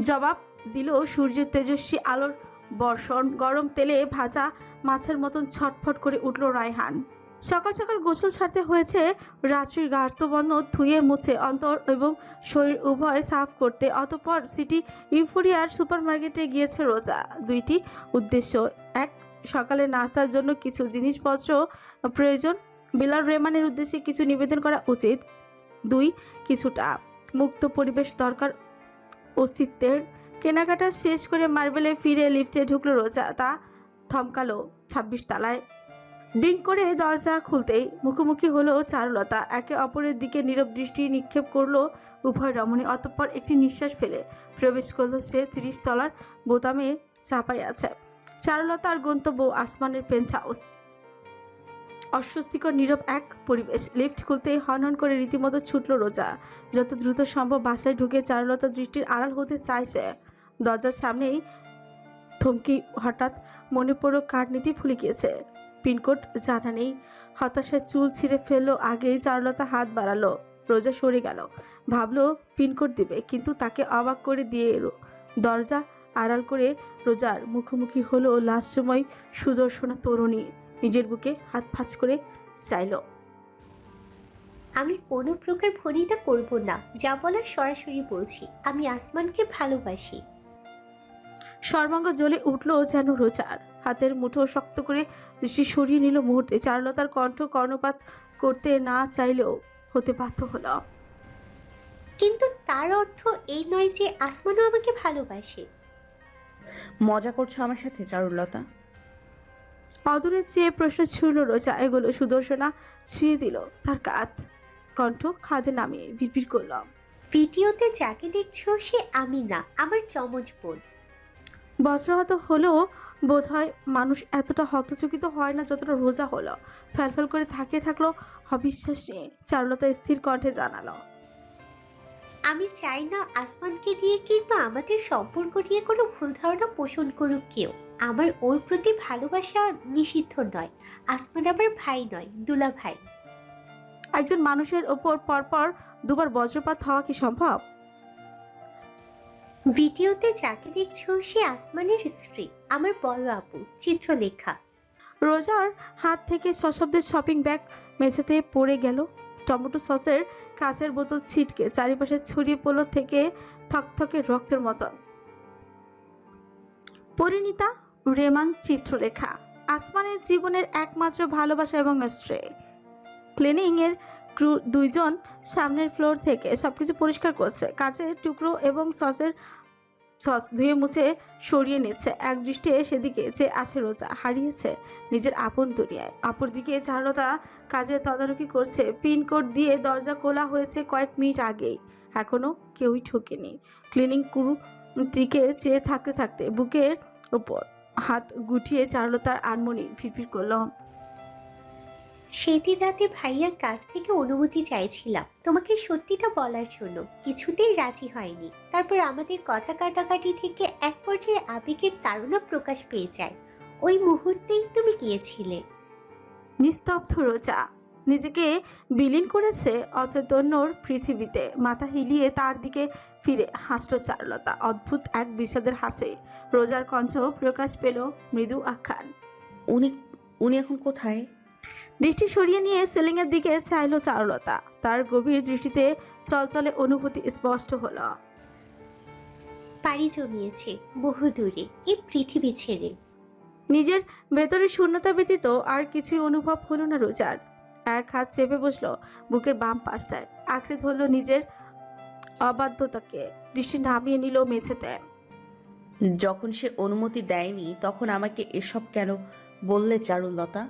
জবাব দিল সূর্যের তেজস্বী আলোর বর্ষণ। গরম তেলে ভাজা মাছের মতন ছটফট করে উঠল রায়হান। সকাল সকাল গোসল ছাড়তে হয়েছে। রাত্রির গার্তবর্ণ ধুয়ে মুছে অন্তর এবং শরীর উভয় সাফ করতে। অতঃপর সিটি ইউফোরিয়ার সুপারমার্কেটে গিয়েছে রোজা। 2টি উদ্দেশ্য: 1, সকালে নাস্তার জন্য কিছু জিনিসপত্র প্রয়োজন, বিলাল রেহমানের উদ্দেশ্যে কিছু নিবেদন করা উচিত। 2, কিছুটা মুক্ত পরিবেশ দরকার অস্তিত্বের। কেনাকাটা শেষ করে মার্বেলে ফিরে লিফটে ঢুকলো রোজা। তা থমকালো 26 তলায়। ডিং করে দরজা খুলতেই মুখোমুখি হলো চারুলতা। একে অপরের দিকে নীরব দৃষ্টি নিক্ষেপ করলো উভয় রমণী। অতঃপর একটি নিঃশ্বাস ফেলে প্রবেশ করলো সে। 30 তলার বোতামে চাপাই আছে চারুলতার গন্তব্য, আসমানের পেন্ট হাউস। অস্বস্তিকর নীরব এক পরিবেশ। লিফট খুলতেই হনহন করে রীতিমতো ছুটল রোজা। যত দ্রুত সম্ভব বাসায় ঢুকে চারুলতা দৃষ্টির আড়াল হতে চাইছে। দরজার সামনেই থমকি হঠাৎ মনে পড়ল কার্ড নিতে ভুলে গিয়েছে। পিনকোড জানা নেই। হতাশায় চুল ছিঁড়ে ফেললো। আগেই চারুলতা হাত বাড়ালো রোজা সরে গেল। ভাবলো পিনকোড দিবে, কিন্তু তাকে অবাক করে দিয়ে দরজা আড়াল করে রোজার মুখোমুখি হলো লাস্ট সময় সুদর্শনা তরুণী। নিজের বুকে হাত ফাঁস করে চাইল। আমি কোনো প্রকার ভনিতা করব না, যা বলার সরাসরি বলছি। আমি আসমানকে ভালোবাসি। সর্বাঙ্গ জ্বলে উঠল যেন রোজার। হাতের মুঠো শক্ত করে দৃষ্টি সরিয়ে নিল মুহূর্তে। চারুলতার কণ্ঠ কর্ণপাত করতে না চাইলেও হতে বাধ্য হলো। কিন্তু তার অর্থ এই নয় যে আসমানও আমাকে ভালোবাসে। মজা করছো আমার সাথে চারুলতা? অদূরে চেয়ে প্রশ্ন ছুড়ল রোজা। এগুলো সুদর্শনা ছুঁয়ে দিল তার কাঁধ। কণ্ঠ খাদে নামিয়ে বিড়বিড় করলাম, ভিডিওতে যাকে দেখছো সে আমি না, আমার যমজ বোন। বজ্রহত হলেও বোধ হয় মানুষ এতটা হতচকিত হয় না যতটা রোজা হলো। ফ্যালফ্যাল করে তাকিয়ে থাকলো অবিশ্বাস নিয়ে। চারুলতা স্থির কণ্ঠে জানালো, আমি চাই না আসমানকে দিয়ে কিংবা আমাদের সম্পর্ক নিয়ে কোনো ভুল ধারণা পোষণ করুক কেউ। আমার ওর প্রতি ভালোবাসা নিষিদ্ধ নয়। আসমান আমার ভাই নয়, দুলা ভাই। একজন মানুষের ওপর পরপর দুবার বজ্রপাত হওয়া কি সম্ভব? ভিডিওতে যাকে দেখছো সে আসমানের স্ত্রী, আমার বড় আপু, চিত্রলেখা। রোজার হাত থেকে সশব্দের শপিং ব্যাগ মেঝেতে পড়ে গেল। টমেটো সসের কাঁচের বোতল ছিটকে চারিপাশে ছড়িয়ে পড়ল থেকে থকথকে রক্তের মতন। পরিণীতা রেমান, চিত্রলেখা আসমানের জীবনের একমাত্র ভালোবাসা এবং স্ত্রী। ক্লিনিং এর ক্রু দুইজন সামনের ফ্লোর থেকে সবকিছু পরিষ্কার করছে। কাঁচের টুকরো এবং সস ধুয়ে মুছে সরিয়ে নিচ্ছে। এক দৃষ্টিতে সেদিকে যে আছে রোজা, হারিয়েছে নিজের আপন দুনিয়ায়। অপরদিকে চারুলতা কাজের তদারকি করছে। পিনকোড দিয়ে দরজা খোলা হয়েছে কয়েক মিনিট আগেই, এখনো কেউই ঢোকেনি। ক্লিনিং ক্রু দিকে চেয়ে থাকতে থাকতে বুকের উপর হাত গুটিয়ে চারুলতার আনমনি ফিরফির করল, সেদিন রাতে ভাইয়ার কাছ থেকে অনুমতি চাইছিলাম তোমাকে সত্যিটা বলার জন্য, কিছুতেই রাজি হয়নি। তারপর আমাদের কথা কাটাকাটি থেকে এক পর্যায়ে আবেগের তাড়না প্রকাশ পেয়ে যায়। ওই মুহূর্তেই তুমি গিয়েছিলে। নিস্তব্ধ রোজা নিজেকে বিলীন করেছে অচৈতন্যর পৃথিবীতে। মাথা হিলিয়ে তার দিকে ফিরে হাসল চারুলতা, অদ্ভুত এক বিষাদের হাসে। রোজার কণ্ঠ প্রকাশ পেল মৃদু আখ্যান। উনি এখন কোথায়? দৃষ্টি সরিয়ে নিয়ে সিলিং এর দিকে চাইল চারুলতা। তার গভীর দৃষ্টিতে চলচলে অনুভূতি স্পষ্ট হলো। পাড়ি জমিয়েছে বহু দূরে, এই পৃথিবী ছেড়ে। নিজের ভেতরে শূন্যতা ব্যতীত আর কিছুই অনুভব হলো না রোজার। এক হাত চেপে বসলো বুকের বাম পাশটায়, আঁকড়ে ধরল নিজের অবাধ্যতাকে। দৃষ্টি নামিয়ে নিল মেঝেতে। যখন সে অনুমতি দেয়নি তখন আমাকে এসব কেন বললে চারুলতা?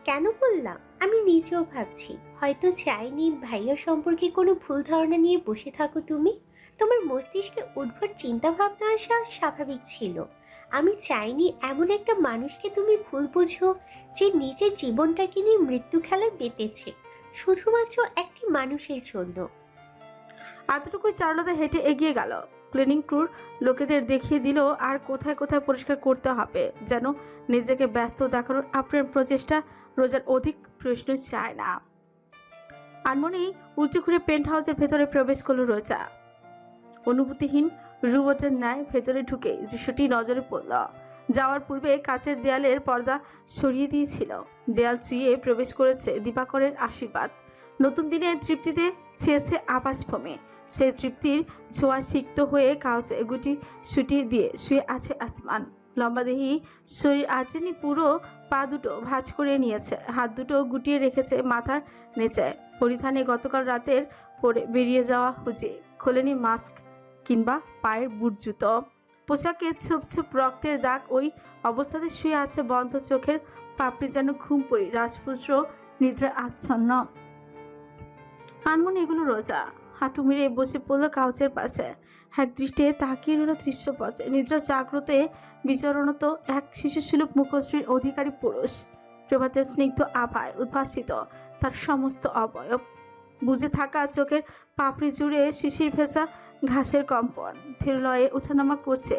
কেন বললাম আমি নিজেও ভাবছি। হয়তো চাইনি ভাইয়া সম্পর্কে কোনো ভুল ধারণা নিয়ে বসে থাকো তুমি। তোমার মস্তিষ্কে উদ্ভট চিন্তা ভাবনা আসা স্বাভাবিক ছিল। আমি চাইনি এমন একটা মানুষকে তুমি ভুল বুঝো যে নিজের জীবনটাকে নিয়ে মৃত্যু খেলায় বেঁধেছে শুধুমাত্র একটি মানুষের জন্য। এতটুকুই চারুলতা হেঁটে এগিয়ে গেল। ক্লিনিং ক্রুর লোকেদের দেখিয়ে দিল আর কোথায় কোথায় পরিষ্কার করতে হবে, যেন নিজেকে ব্যস্ত দেখানোর আপ্রাণ প্রচেষ্টা। রোজার অধিক প্রশ্ন চায় না। আনমনি উঁচু ঘুরে পেন্ট হাউসের ভেতরে প্রবেশ করল রোজা। অনুভূতিহীন রুবটের ন্যায় ভেতরে ঢুকে দৃশ্যটি নজরে পড়ল। যাওয়ার পূর্বে কাচের দেয়ালের পর্দা সরিয়ে দিয়েছিল। দেয়াল চুইয়ে প্রবেশ করেছে দিবাকরের আশীর্বাদ। নতুন দিনের তৃপ্তিতে ছেয়েছে আবাস ভূমে। সেই তৃপ্তির ছোঁয়া সিক্ত হয়ে কাউসে গুটি ছুটি দিয়ে শুয়ে আছে আসমান। লম্বাদেহী শরীর আচেনি পুরো, পা দুটো ভাঁজ করে নিয়েছে, হাত দুটো গুটিয়ে রেখেছে মাথার নিচে। পরিধানে গতকাল রাতের পরে বেরিয়ে যাওয়া হুজে, খোলেনি মাস্ক কিংবা পায়ের বুট জুতো। পোশাকে ছোপ ছোপ রক্তের দাগ। ওই অবস্থাতে শুয়ে আছে বন্ধ চোখের পাপড়ি, যেন ঘুম পড়ি রাজপুত্র নিদ্রা আচ্ছন্ন। আনমনি এগুলো রোজা হাঁটু মেরে বসে পড়ল কাউচের পাশে। এক দৃষ্টিতে তাকিয়ে রইল দৃশ্যপথে। নিদ্রা জাগ্রতে বিচরণত এক শিশুসুলভ মুখশ্রীর অধিকারী পুরুষ। প্রভাতের স্নিগ্ধ আভায় উদ্ভাসিত তার সমস্ত অবয়ব। বুঝে থাকা চোখের পাপড়ি জুড়ে শিশির ভেজা ঘাসের কম্পন ধীরলয়ে ওঠানামা করছে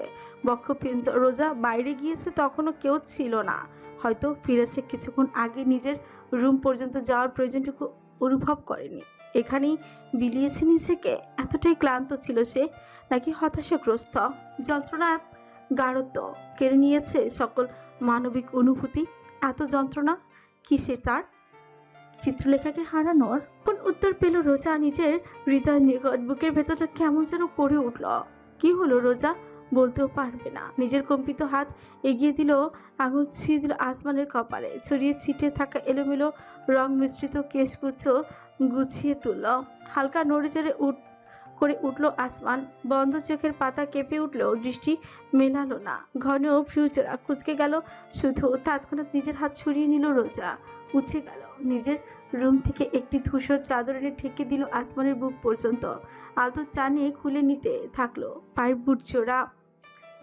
বক্ষপিঞ্জ। রোজা বাইরে গিয়েছে, তখনও কেউ ছিল না। হয়তো ফিরেছে কিছুক্ষণ আগে। নিজের রুম পর্যন্ত যাওয়ার প্রয়োজনটুকু অনুভব করেনি। এখানেই বিলিয়েছে নিজেকে। এতটাই ক্লান্ত ছিল সে, নাকি হতাশাগ্রস্ত? যন্ত্রণা গাঢ়ত্ব কেড়ে নিয়েছে সকল মানবিক অনুভূতি। এত যন্ত্রণা কিসের তার? চিত্রলেখাকে হারানোর কোন উত্তর পেল রোজা নিজের হৃদয় নিকট। বুকের ভেতরটা কেমন যেন করে উঠল। কি হলো রোজা? বলতেও পারবে না। নিজের কম্পিত হাত এগিয়ে দিল, আঙুল ছুঁয়ে দিল আসমানের কপালে। ছড়িয়ে ছিটিয়ে থাকা এলোমেলো রং মিশ্রিত কেশগুচ্ছ গুছিয়ে তুলল। হালকা নড়ে চড়ে করে উঠল আসমান। বন্ধ চোখের পাতা কেঁপে উঠলেও দৃষ্টি মেলালো না। ঘন ফিউচারা কুচকে গেল শুধু। তৎক্ষণাৎ নিজের হাত ছড়িয়ে নিল রোজা। উঠে গেল নিজের রুম থেকে একটি ধূসর চাদর এনে ঠেকে দিল আসমানের বুক পর্যন্ত। আলতো টানে খুলে নিতে থাকলো পায়ের বুট জোড়া।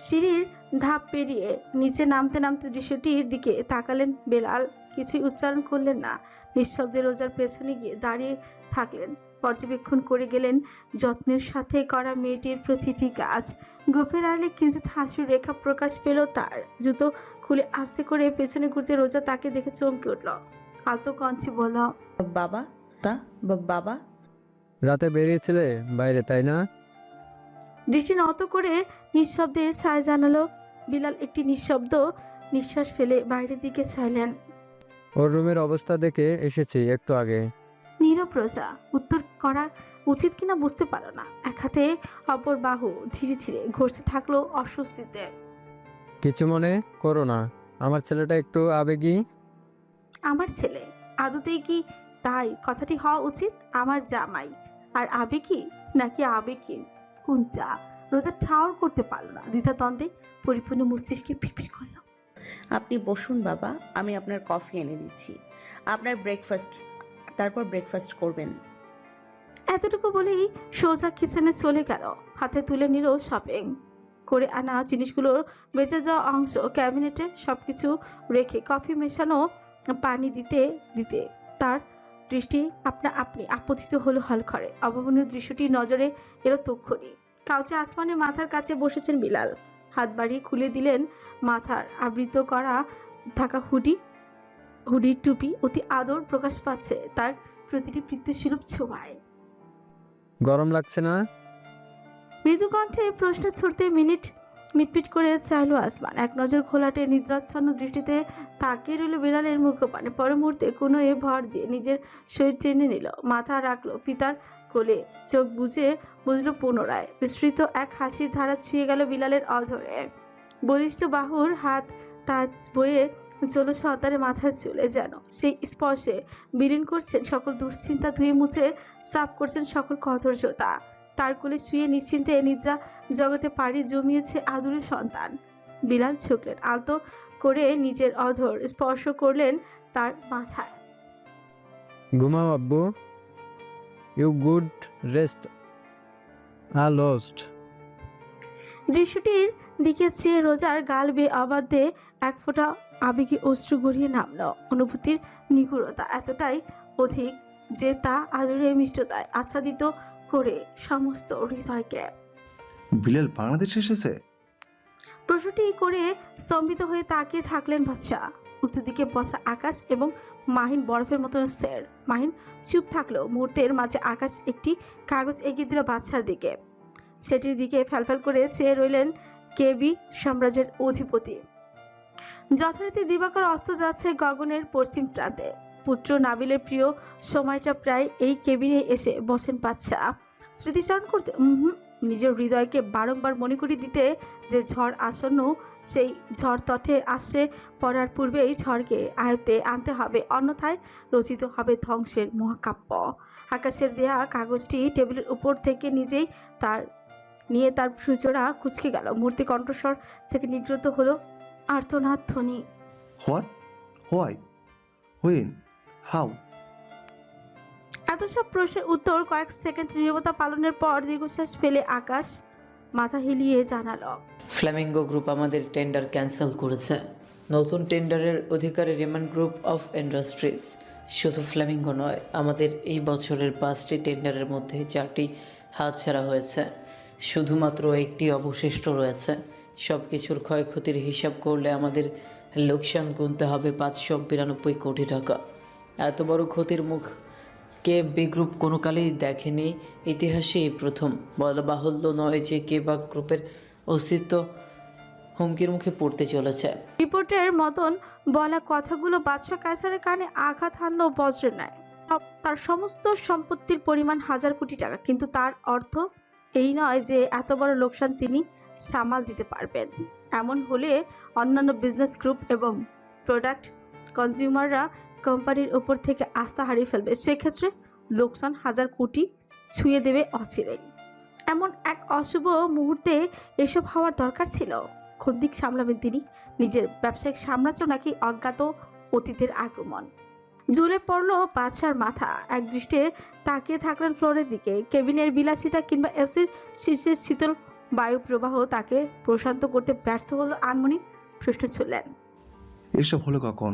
সিঁড়ির ধাপ পেরিয়ে নিচে নামতে নামতে দৃশ্যটির দিকে তাকালেন বেলাল। কিছুই উচ্চারণ করলেন না। নিঃশব্দে রোজার পেছনে গিয়ে দাঁড়িয়ে থাকলেন। পর্যবেক্ষণ করে গেলেন যত্নের সাথে করা মেয়েটির প্রতিটি কাজ। গোফের আড়ালে কিঞ্চিৎ হাসির রেখা প্রকাশ পেল তার। জুতো খুলে আস্তে করে পেছনে ঘুরতে রোজা তাকে দেখে চমকে উঠল। আলতো কঞ্চে বলল, বাবা বাবা। রাতে বেরিয়েছিলে বাইরে, তাই না? দৃষ্টি নত করে নিঃশব্দে ছায় জানালো। বিলাল একটি নিঃশব্দ নিঃশ্বাস ফেলে বাইরের দিকে চাইলেন। ওর রুমের অবস্থা দেখে এসেছি একটু আগে। নীরব রোজা। উত্তর করা উচিত কিনা বুঝতে পারল না। এক হাতে অপর বাহু ধীরে ধীরে ঘষতে থাকলো অস্বস্তিতে। কিছু মনে করো না, আমার ছেলেটা একটু আবেগী। আমার ছেলে? আদতেই কি তাই কথাটি হওয়া উচিত? আমার জামাই আর আবেগী নাকি আবেগহীন? কোনটা? রোজা ঠাউর করতে পারল না। দ্বিধাদ্বন্দ্বে পরিপূর্ণ মস্তিষ্কে পিড়পিড় করল। আপনি বসুন বাবা, আমি আপনার কফি এনে দিচ্ছি। আপনার তারপর ব্রেকফাস্ট করবেন। এতটুকু বলেই সোজা কিচেনে চলে গেল। হাতে তুলে নিল শপিং করে আনা জিনিসগুলোর বেঁচে যাওয়া অংশ ক্যাবিনেটে সবকিছু রেখে কফি মেশানো পানি দিতে দিতে তার দৃষ্টি আপনি আপত্তিত হলো হলঘরে। অভাবনীয় দৃশ্যটি নজরে এলো তক্ষুনি। কাউচে আসমানের মাথার কাছে বসেছেন বিলাল। হাত বাড়িয়ে খুলে দিলেন মাথার আবৃত করা থাকা হুডির টুপি। অতি আদর প্রকাশ পাচ্ছে তার প্রতিটি পিতৃসুলভ ছোঁয়ায়। গরম লাগছে না? মৃদু কণ্ঠে প্রশ্ন ছুড়তে মিটমিট করে চাইল আসমান। এক নজর ঘোলাটে নিদ্রাচ্ছন্ন দৃষ্টিতে তাকিয়ে রইল বিলালের মুখপানে। পর মুহূর্তে কোনো ভর দিয়ে নিজের শরীর টেনে নিল, মাথা রাখলো পিতার কোলে। চোখ বুঝলো পুনরায়। বিস্তৃত এক হাসির ধারা ছুঁয়ে গেল বিলালের অধরে। বলিষ্ঠ বাহুর হাত তাজ বয়ে চলো সন্তানের মাথায় চলে, যেন সেই স্পর্শে বিলীন করছেন সকল দুশ্চিন্তা, ধুয়ে মুছে সাফ করছেন সকল কঠোরতা। তার কোলে শুয়ে নিশ্চিন্তে নিদ্রা জগতে পাড়ি জমিয়েছে আদুরে সন্তান। বিলাল ঝুঁকলেন, আলতো করে নিজের অধর স্পর্শ করলেন তার মাথায়। ঘুমাও আব্বু, ইউ গুড রেস্ট আর লস্ট। দৃশ্যটির দিকে চেয়ে রোজার গাল বেয়ে অবাধ্যে এক ফোঁটা আবেগী অশ্রু গড়িয়ে নামল। অনুভূতির নিগুড়তা এতটাই অধিক যে তা আদরে মিষ্টতায় আচ্ছাদিত করে সমস্ত হৃদয়কে। বিলাল বাংলাদেশ এসেছে? প্রশ্নটি করে স্তম্ভিত হয়ে তাকিয়ে থাকলেন বাদশা। উঁচু দিকে বসা আকাশ এবং মাহিন বরফের মতন স্থির। মাহিন চুপ থাকলো। মুহূর্তের মাঝে আকাশ একটি কাগজ এগিয়ে দিল বাদশার দিকে। সেটির দিকে ফ্যালফ্যাল করে চেয়ে রইলেন কেবি সাম্রাজ্যের অধিপতি। যথারীতি দিবাকর অস্ত যাচ্ছে গগনের পশ্চিম প্রান্তে। পুত্র নাবিলের প্রিয় সময়টা প্রায় এই কেবিনে এসে বসেন বাদশা স্মৃতিচারণ করতে। নিজের হৃদয়কে বারংবার মনে করিয়ে দিতে যে ঝড় আসন্ন, সেই ঝড় তটে আসে পড়ার পূর্বেই ঝড়কে আয়ত্তে আনতে হবে, অন্যথায় রচিত হবে ধ্বংসের মহাকাব্য। আকাশের দেয়া কাগজটি টেবিলের উপর থেকে নিজেই নিয়ে তার সুচোরা কুচকে গেল। মূর্তি কণ্ঠস্বর থেকে নিগৃহীত হলো আর্তনাদ ধ্বনি। হোয়াট? হোয়াই? হোয়েন? হাউ? এত সব প্রশ্নের উত্তর কয়েক সেকেন্ড নীরবতা পালনের পর দীর্ঘশ্বাস ফেলে আকাশ মাথা হিলিয়ে জানালো, ফ্ল্যামিঙ্গো গ্রুপ আমাদের টেন্ডার ক্যান্সেল করেছে। নতুন টেন্ডারের অধিকারী রেমন গ্রুপ অফ ইন্ডাস্ট্রিজ। শুধু ফ্ল্যামিঙ্গো নয়, আমাদের এই বছরের 5টি টেন্ডারের মধ্যে 4টি হাতছাড়া হয়েছে, শুধুমাত্র একটি অবশিষ্ট রয়েছে। সব কিছুর ক্ষয়ক্ষতির হিসাব করলে আমাদের লোকসান গুনতে হবে 592 কোটি টাকা। এত বড় ক্ষতির মুখ কেএফবি গ্রুপ কোনো কালেই দেখেনি, ইতিহাসে এই প্রথম। বলা বাহুল্য নয় যে কেবা গ্রুপের অস্তিত্ব হুমকির মুখে পড়তে চলেছে। রিপোর্টের মতন বলা কথাগুলো বাদশা কায়সারের কানে আঘাত হানল বজ্রের ন্যায়। তার সমস্ত সম্পত্তির পরিমাণ 1000 কোটি টাকা, কিন্তু তার অর্থ এই নয় যে এত বড় লোকসান তিনি সামাল দিতে পারবেন। এমন হলে অন্যান্য বিজনেস গ্রুপ এবং প্রোডাক্ট কনজিউমাররা কোম্পানির উপর থেকে আস্থা হারিয়ে ফেলবে। সেক্ষেত্রে লোকসান 1000 কোটি ছুঁয়ে দেবে অচিরেই। এমন এক অশুভ মুহূর্তে এসব হওয়ার দরকার ছিল। কোন দিক সামলাবেন তিনি? নিজের ব্যবসায়িক সাম্রাজ্য নাকি অজ্ঞাত অতীতের আগমন? ঝুলে পড়ল বাদশার মাথা। এক দৃষ্টে তাকিয়ে থাকলেন ফ্লোরের দিকে। কেবিনের বিলাসিতা কিংবা এসির শীর্ষের শীতল বায়ু প্রবাহ তাকে প্রশান্ত করতে ব্যর্থ হলো। আনমনি প্রশ্ন ছুড়লেন, এসব হলো কখন?